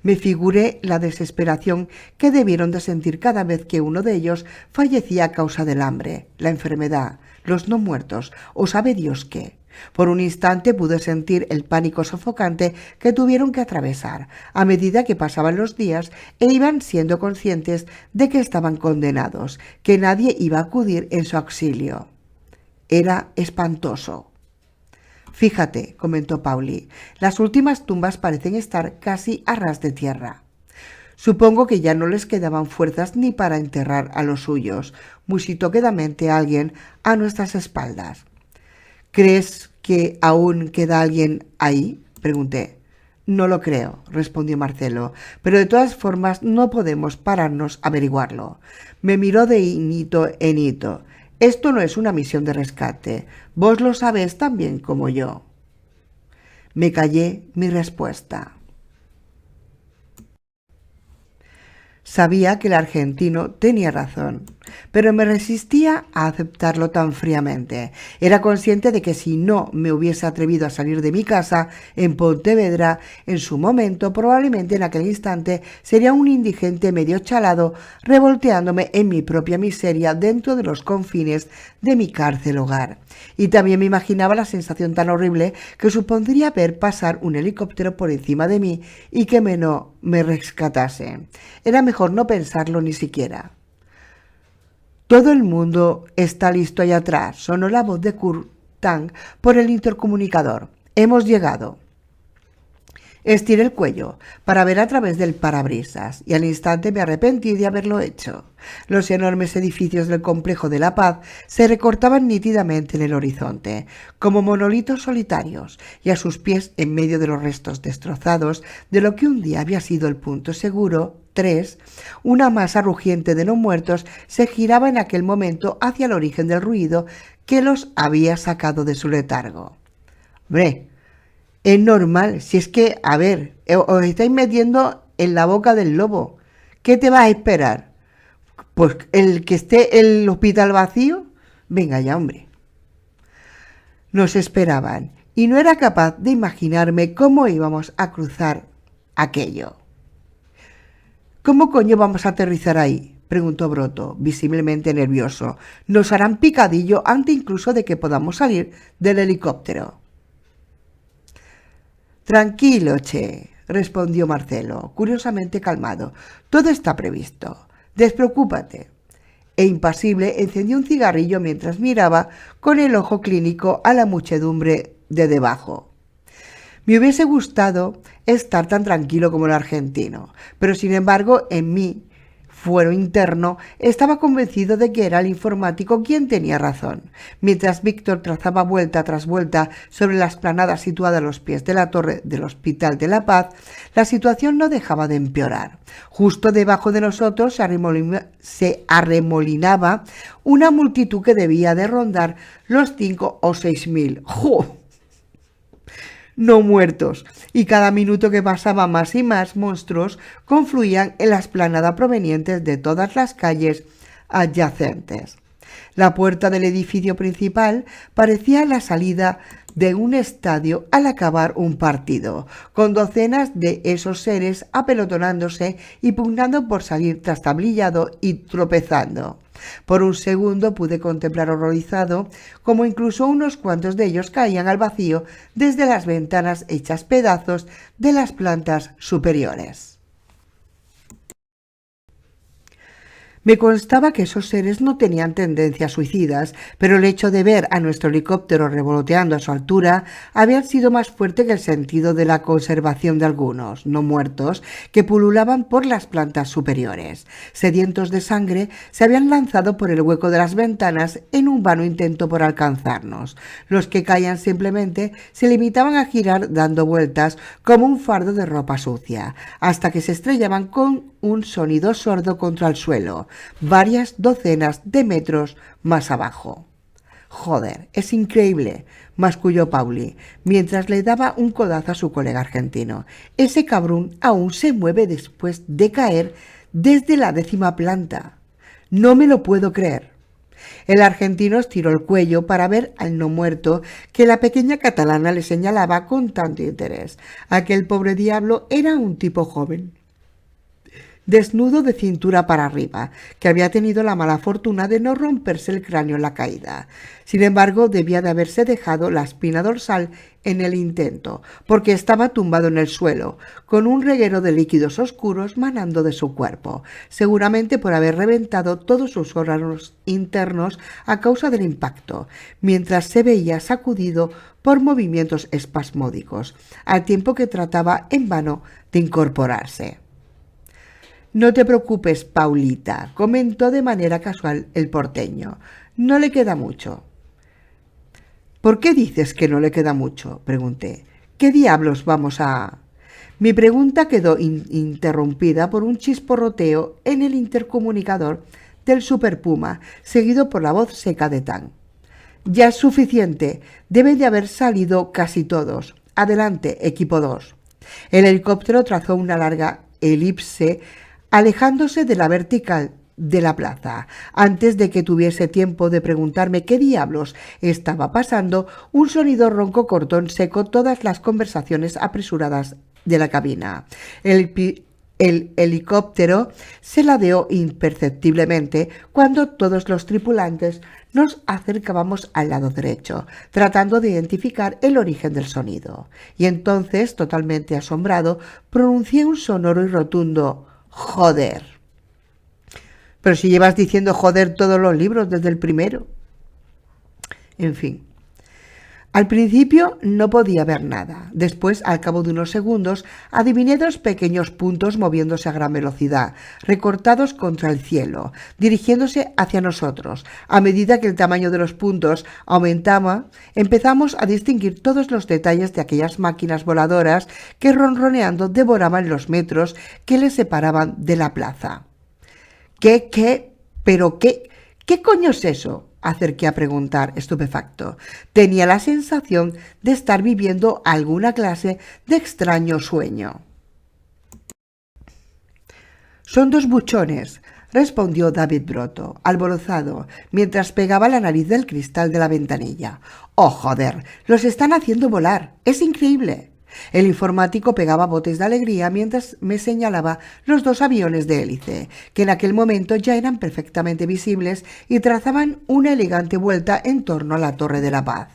Me figuré la desesperación que debieron de sentir cada vez que uno de ellos fallecía a causa del hambre, la enfermedad, los no muertos o sabe Dios qué. Por un instante pude sentir el pánico sofocante que tuvieron que atravesar a medida que pasaban los días e iban siendo conscientes de que estaban condenados, que nadie iba a acudir en su auxilio. Era espantoso. «Fíjate», comentó Pauli, «las últimas tumbas parecen estar casi a ras de tierra». «Supongo que ya no les quedaban fuerzas ni para enterrar a los suyos», musitó quedamente alguien a nuestras espaldas. «¿Crees que aún queda alguien ahí?», pregunté. «No lo creo», respondió Marcelo, «pero de todas formas no podemos pararnos a averiguarlo». Me miró de hito en hito. «Esto no es una misión de rescate. Vos lo sabés tan bien como yo». Me callé mi respuesta. Sabía que el argentino tenía razón, pero me resistía a aceptarlo tan fríamente. Era consciente de que si no me hubiese atrevido a salir de mi casa en Pontevedra en su momento, probablemente en aquel instante sería un indigente medio chalado revolteándome en mi propia miseria dentro de los confines de mi cárcel hogar. Y también me imaginaba la sensación tan horrible que supondría ver pasar un helicóptero por encima de mí y que me rescatase. Era mejor no pensarlo ni siquiera. «Todo el mundo está listo allá atrás», sonó la voz de Kurt Tank por el intercomunicador. «Hemos llegado». Estiré el cuello para ver a través del parabrisas y al instante me arrepentí de haberlo hecho. Los enormes edificios del complejo de La Paz se recortaban nítidamente en el horizonte, como monolitos solitarios, y a sus pies, en medio de los restos destrozados de lo que un día había sido el punto seguro 3, una masa rugiente de no muertos se giraba en aquel momento hacia el origen del ruido que los había sacado de su letargo. «Hombre, es normal, si es que, a ver, os estáis metiendo en la boca del lobo. ¿Qué te vas a esperar? Pues el que esté el hospital vacío. Venga ya, hombre». Nos esperaban y no era capaz de imaginarme cómo íbamos a cruzar aquello. «¿Cómo coño vamos a aterrizar ahí?», preguntó Broto, visiblemente nervioso. «Nos harán picadillo antes incluso de que podamos salir del helicóptero». «Tranquilo, che», respondió Marcelo, curiosamente calmado. «Todo está previsto. Despreocúpate». e impasible encendió un cigarrillo mientras miraba con el ojo clínico a la muchedumbre de debajo. Me hubiese gustado estar tan tranquilo como el argentino, pero sin embargo en mi fuero interno estaba convencido de que era el informático quien tenía razón. Mientras Víctor trazaba vuelta tras vuelta sobre la explanada situada a los pies de la torre del Hospital de la Paz, la situación no dejaba de empeorar. Justo debajo de nosotros se arremolinaba una multitud que debía de rondar los 5 o 6.000. ¡Jo! No muertos, y cada minuto que pasaba más y más monstruos confluían en la explanada provenientes de todas las calles adyacentes. La puerta del edificio principal parecía la salida de un estadio al acabar un partido, con docenas de esos seres apelotonándose y pugnando por salir trastabillado y tropezando. Por un segundo pude contemplar horrorizado cómo incluso unos cuantos de ellos caían al vacío desde las ventanas hechas pedazos de las plantas superiores. Me constaba que esos seres no tenían tendencias suicidas, pero el hecho de ver a nuestro helicóptero revoloteando a su altura había sido más fuerte que el sentido de la conservación de algunos, no muertos, que pululaban por las plantas superiores. Sedientos de sangre, se habían lanzado por el hueco de las ventanas en un vano intento por alcanzarnos. Los que caían simplemente se limitaban a girar dando vueltas como un fardo de ropa sucia, hasta que se estrellaban con un sonido sordo contra el suelo, varias docenas de metros más abajo. «Joder, es increíble», masculló Pauli, mientras le daba un codazo a su colega argentino. «Ese cabrón aún se mueve después de caer desde la 10ª planta. No me lo puedo creer». El argentino estiró el cuello para ver al no muerto que la pequeña catalana le señalaba con tanto interés. Aquel pobre diablo era un tipo joven, desnudo de cintura para arriba, que había tenido la mala fortuna de no romperse el cráneo en la caída. Sin embargo, debía de haberse dejado la espina dorsal en el intento, porque estaba tumbado en el suelo, con un reguero de líquidos oscuros manando de su cuerpo, seguramente por haber reventado todos sus órganos internos a causa del impacto, mientras se veía sacudido por movimientos espasmódicos, al tiempo que trataba en vano de incorporarse. «No te preocupes, Paulita», comentó de manera casual el porteño. «No le queda mucho». «¿Por qué dices que no le queda mucho?», pregunté. «¿Qué diablos vamos a...?» Mi pregunta quedó interrumpida por un chisporroteo en el intercomunicador del Super Puma, seguido por la voz seca de Tan. «Ya es suficiente. Deben de haber salido casi todos. Adelante, equipo 2». El helicóptero trazó una larga elipse alejándose de la vertical de la plaza. Antes de que tuviese tiempo de preguntarme qué diablos estaba pasando, un sonido ronco cortó en seco todas las conversaciones apresuradas de la cabina. El helicóptero se ladeó imperceptiblemente cuando todos los tripulantes nos acercábamos al lado derecho, tratando de identificar el origen del sonido. Y entonces, totalmente asombrado, pronuncié un sonoro y rotundo «joder». «Pero si llevas diciendo joder todos los libros desde el primero». En fin. Al principio no podía ver nada. Después, al cabo de unos segundos, adiviné 2 pequeños puntos moviéndose a gran velocidad, recortados contra el cielo, dirigiéndose hacia nosotros. A medida que el tamaño de los puntos aumentaba, empezamos a distinguir todos los detalles de aquellas máquinas voladoras que ronroneando devoraban los metros que les separaban de la plaza. ¿Pero qué coño es eso?, acerqué a preguntar, estupefacto. Tenía la sensación de estar viviendo alguna clase de extraño sueño. «Son 2 buchones», respondió David Broto, alborozado, mientras pegaba la nariz del cristal de la ventanilla. «¡Oh, joder! ¡Los están haciendo volar! ¡Es increíble!». El informático pegaba botes de alegría mientras me señalaba los 2 aviones de hélice, que en aquel momento ya eran perfectamente visibles y trazaban una elegante vuelta en torno a la Torre de la Paz.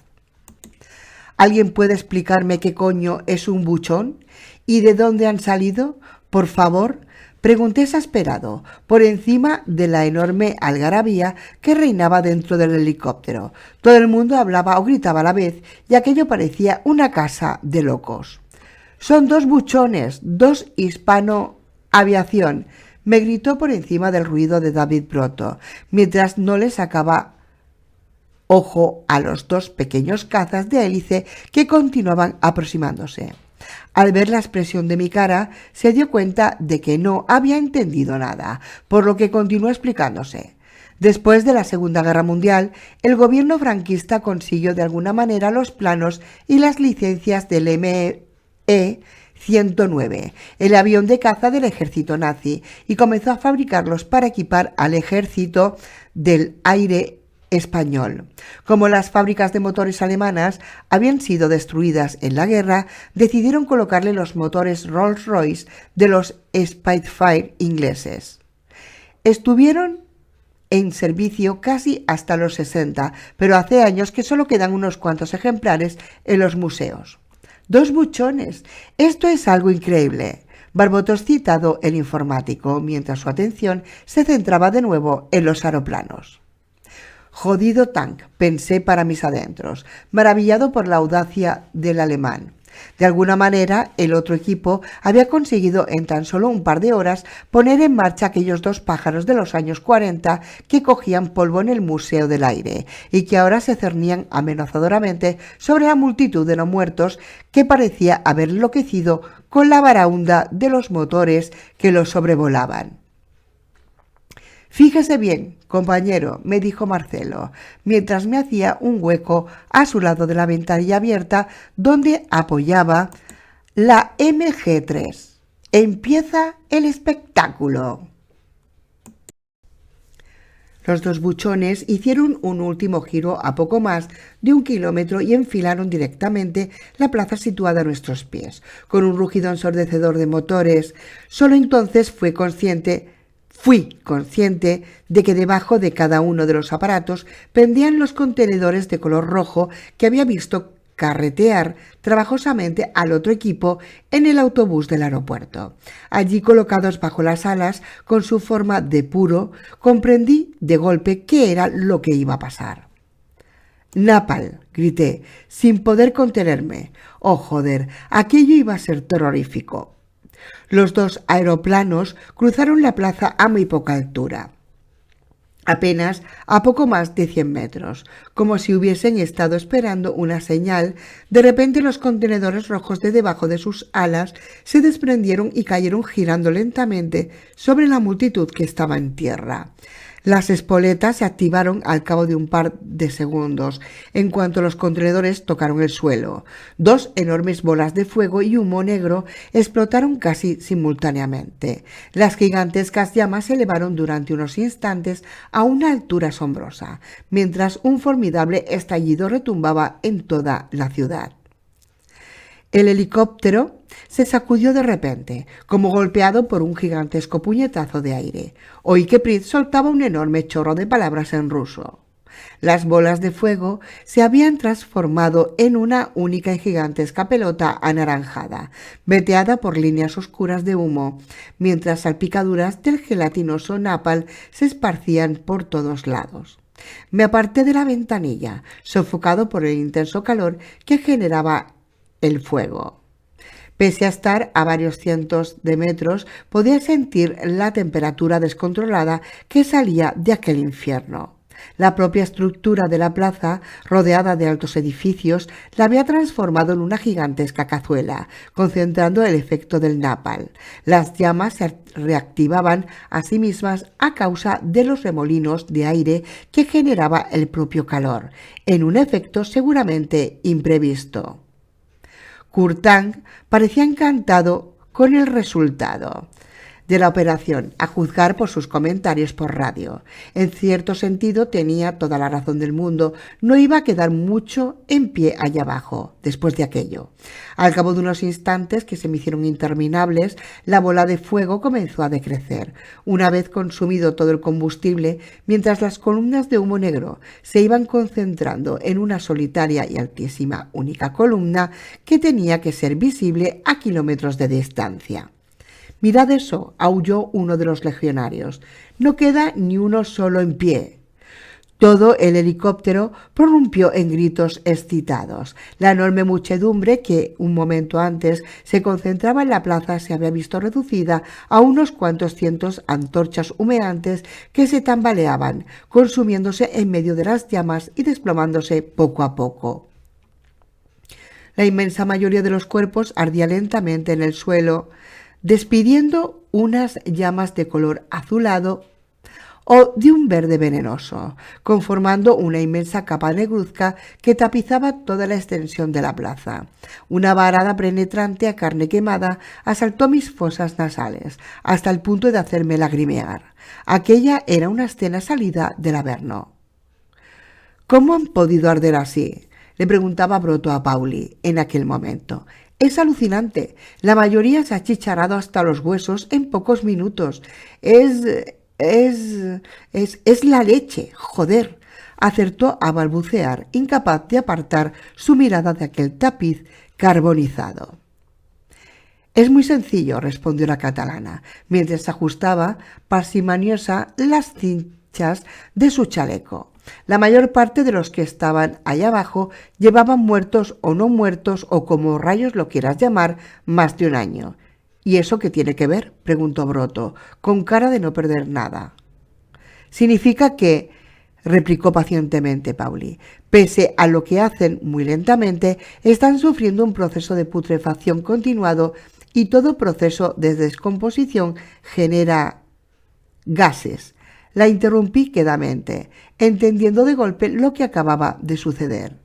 «¿Alguien puede explicarme qué coño es un buchón? ¿Y de dónde han salido? Por favor», Pregunté exasperado, por encima de la enorme algarabía que reinaba dentro del helicóptero. Todo el mundo hablaba o gritaba a la vez y aquello parecía una casa de locos. «Son dos buchones, dos Hispano Aviación», me gritó por encima del ruido de David Proto, mientras no le sacaba ojo a los dos pequeños cazas de hélice que continuaban aproximándose. Al ver la expresión de mi cara, se dio cuenta de que no había entendido nada, por lo que continuó explicándose. Después de la Segunda Guerra Mundial, el gobierno franquista consiguió de alguna manera los planos y las licencias del ME-109, el avión de caza del ejército nazi, y comenzó a fabricarlos para equipar al ejército del aire español. Como las fábricas de motores alemanas habían sido destruidas en la guerra, decidieron colocarle los motores Rolls-Royce de los Spitfire ingleses. Estuvieron en servicio casi hasta los 60, pero hace años que solo quedan unos cuantos ejemplares en los museos. «Dos buchones. Esto es algo increíble», barbotó excitado el informático, mientras su atención se centraba de nuevo en los aeroplanos. «Jodido tank», pensé para mis adentros, maravillado por la audacia del alemán. De alguna manera, el otro equipo había conseguido en tan solo un par de horas poner en marcha aquellos dos pájaros de los años 40 que cogían polvo en el Museo del Aire y que ahora se cernían amenazadoramente sobre la multitud de no muertos que parecía haber enloquecido con la baraúnda de los motores que los sobrevolaban. «Fíjese bien, compañero», me dijo Marcelo, mientras me hacía un hueco a su lado de la ventanilla abierta donde apoyaba la MG3. «Empieza el espectáculo». Los dos buchones hicieron un último giro a poco más de 1 kilómetro y enfilaron directamente la plaza situada a nuestros pies, con un rugido ensordecedor de motores. Solo entonces fui consciente de que debajo de cada uno de los aparatos pendían los contenedores de color rojo que había visto carretear trabajosamente al otro equipo en el autobús del aeropuerto. Allí colocados bajo las alas, con su forma de puro, comprendí de golpe qué era lo que iba a pasar. «Napalm», grité, sin poder contenerme. Oh, joder, aquello iba a ser terrorífico. Los dos aeroplanos cruzaron la plaza a muy poca altura, apenas a poco más de 100 metros, como si hubiesen estado esperando una señal. De repente los contenedores rojos de debajo de sus alas se desprendieron y cayeron girando lentamente sobre la multitud que estaba en tierra. Las espoletas se activaron al cabo de un par de segundos, en cuanto los contenedores tocaron el suelo. Dos enormes bolas de fuego y humo negro explotaron casi simultáneamente. Las gigantescas llamas se elevaron durante unos instantes a una altura asombrosa, mientras un formidable estallido retumbaba en toda la ciudad. El helicóptero se sacudió de repente, como golpeado por un gigantesco puñetazo de aire. Oí que Prit soltaba un enorme chorro de palabras en ruso. Las bolas de fuego se habían transformado en una única y gigantesca pelota anaranjada, veteada por líneas oscuras de humo, mientras salpicaduras del gelatinoso napalm se esparcían por todos lados. Me aparté de la ventanilla, sofocado por el intenso calor que generaba el fuego. Pese a estar a varios cientos de metros, podía sentir la temperatura descontrolada que salía de aquel infierno. La propia estructura de la plaza, rodeada de altos edificios, la había transformado en una gigantesca cazuela, concentrando el efecto del napalm. Las llamas se reactivaban a sí mismas a causa de los remolinos de aire que generaba el propio calor, en un efecto seguramente imprevisto. Kurtang parecía encantado con el resultado de la operación, a juzgar por sus comentarios por radio. En cierto sentido tenía toda la razón del mundo. No iba a quedar mucho en pie allá abajo después de aquello. Al cabo de unos instantes que se me hicieron interminables, la bola de fuego comenzó a decrecer. Una vez consumido todo el combustible, mientras las columnas de humo negro se iban concentrando en una solitaria y altísima única columna que tenía que ser visible a kilómetros de distancia. «Mirad eso», aulló uno de los legionarios. «No queda ni uno solo en pie». Todo el helicóptero prorrumpió en gritos excitados. La enorme muchedumbre que un momento antes se concentraba en la plaza se había visto reducida a unos cuantos cientos antorchas humeantes que se tambaleaban, consumiéndose en medio de las llamas y desplomándose poco a poco. La inmensa mayoría de los cuerpos ardía lentamente en el suelo, despidiendo unas llamas de color azulado o de un verde venenoso, conformando una inmensa capa negruzca que tapizaba toda la extensión de la plaza. Una varada penetrante a carne quemada asaltó mis fosas nasales, hasta el punto de hacerme lagrimear. Aquella era una escena salida del Averno. «¿Cómo han podido arder así?», le preguntaba Broto a Pauli en aquel momento. «Es alucinante. La mayoría se ha achicharrado hasta los huesos en pocos minutos. Es la leche, joder», acertó a balbucear, incapaz de apartar su mirada de aquel tapiz carbonizado. «Es muy sencillo», respondió la catalana, mientras ajustaba parsimoniosa las cinchas de su chaleco. «La mayor parte de los que estaban allá abajo llevaban muertos o no muertos, o como rayos lo quieras llamar, más de un año». «¿Y eso qué tiene que ver?», preguntó Broto, con cara de no perder nada. «Significa que», replicó pacientemente Pauli, «pese a lo que hacen muy lentamente, están sufriendo un proceso de putrefacción continuado y todo proceso de descomposición genera gases». La interrumpí quedamente, entendiendo de golpe lo que acababa de suceder.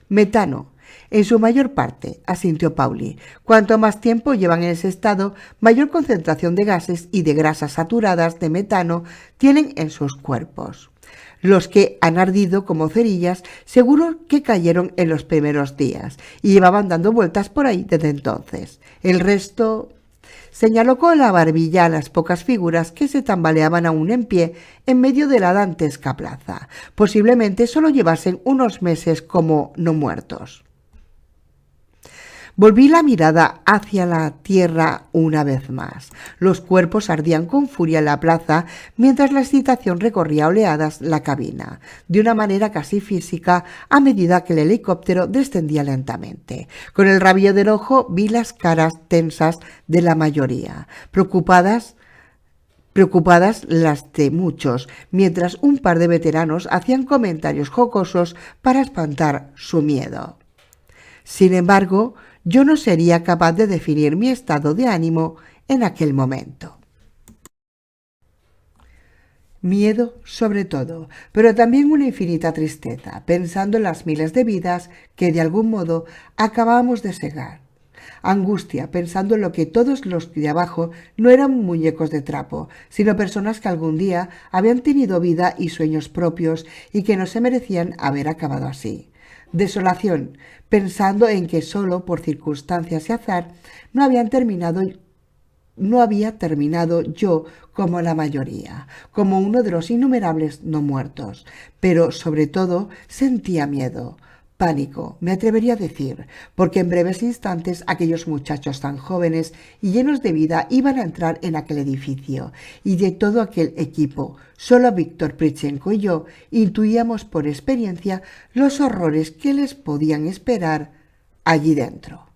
«Metano, en su mayor parte», asintió Pauli. «Cuanto más tiempo llevan en ese estado, mayor concentración de gases y de grasas saturadas de metano tienen en sus cuerpos. Los que han ardido como cerillas seguro que cayeron en los primeros días y llevaban dando vueltas por ahí desde entonces. El resto...». Señaló con la barbilla a las pocas figuras que se tambaleaban aún en pie en medio de la dantesca plaza. Posiblemente solo llevasen unos meses como no muertos. Volví la mirada hacia la tierra una vez más. Los cuerpos ardían con furia en la plaza mientras la excitación recorría oleadas la cabina, de una manera casi física a medida que el helicóptero descendía lentamente. Con el rabillo del ojo vi las caras tensas de la mayoría, preocupadas las de muchos, mientras un par de veteranos hacían comentarios jocosos para espantar su miedo. Sin embargo, yo no sería capaz de definir mi estado de ánimo en aquel momento. Miedo sobre todo, pero también una infinita tristeza, pensando en las miles de vidas que de algún modo acabábamos de segar. Angustia, pensando en lo que todos los de abajo no eran muñecos de trapo, sino personas que algún día habían tenido vida y sueños propios y que no se merecían haber acabado así. Desolación, pensando en que solo por circunstancias y azar no había terminado yo como la mayoría, como uno de los innumerables no muertos, pero sobre todo sentía miedo, pánico, me atrevería a decir, porque en breves instantes aquellos muchachos tan jóvenes y llenos de vida iban a entrar en aquel edificio, y de todo aquel equipo, solo Víctor Prichenko y yo intuíamos por experiencia los horrores que les podían esperar allí dentro.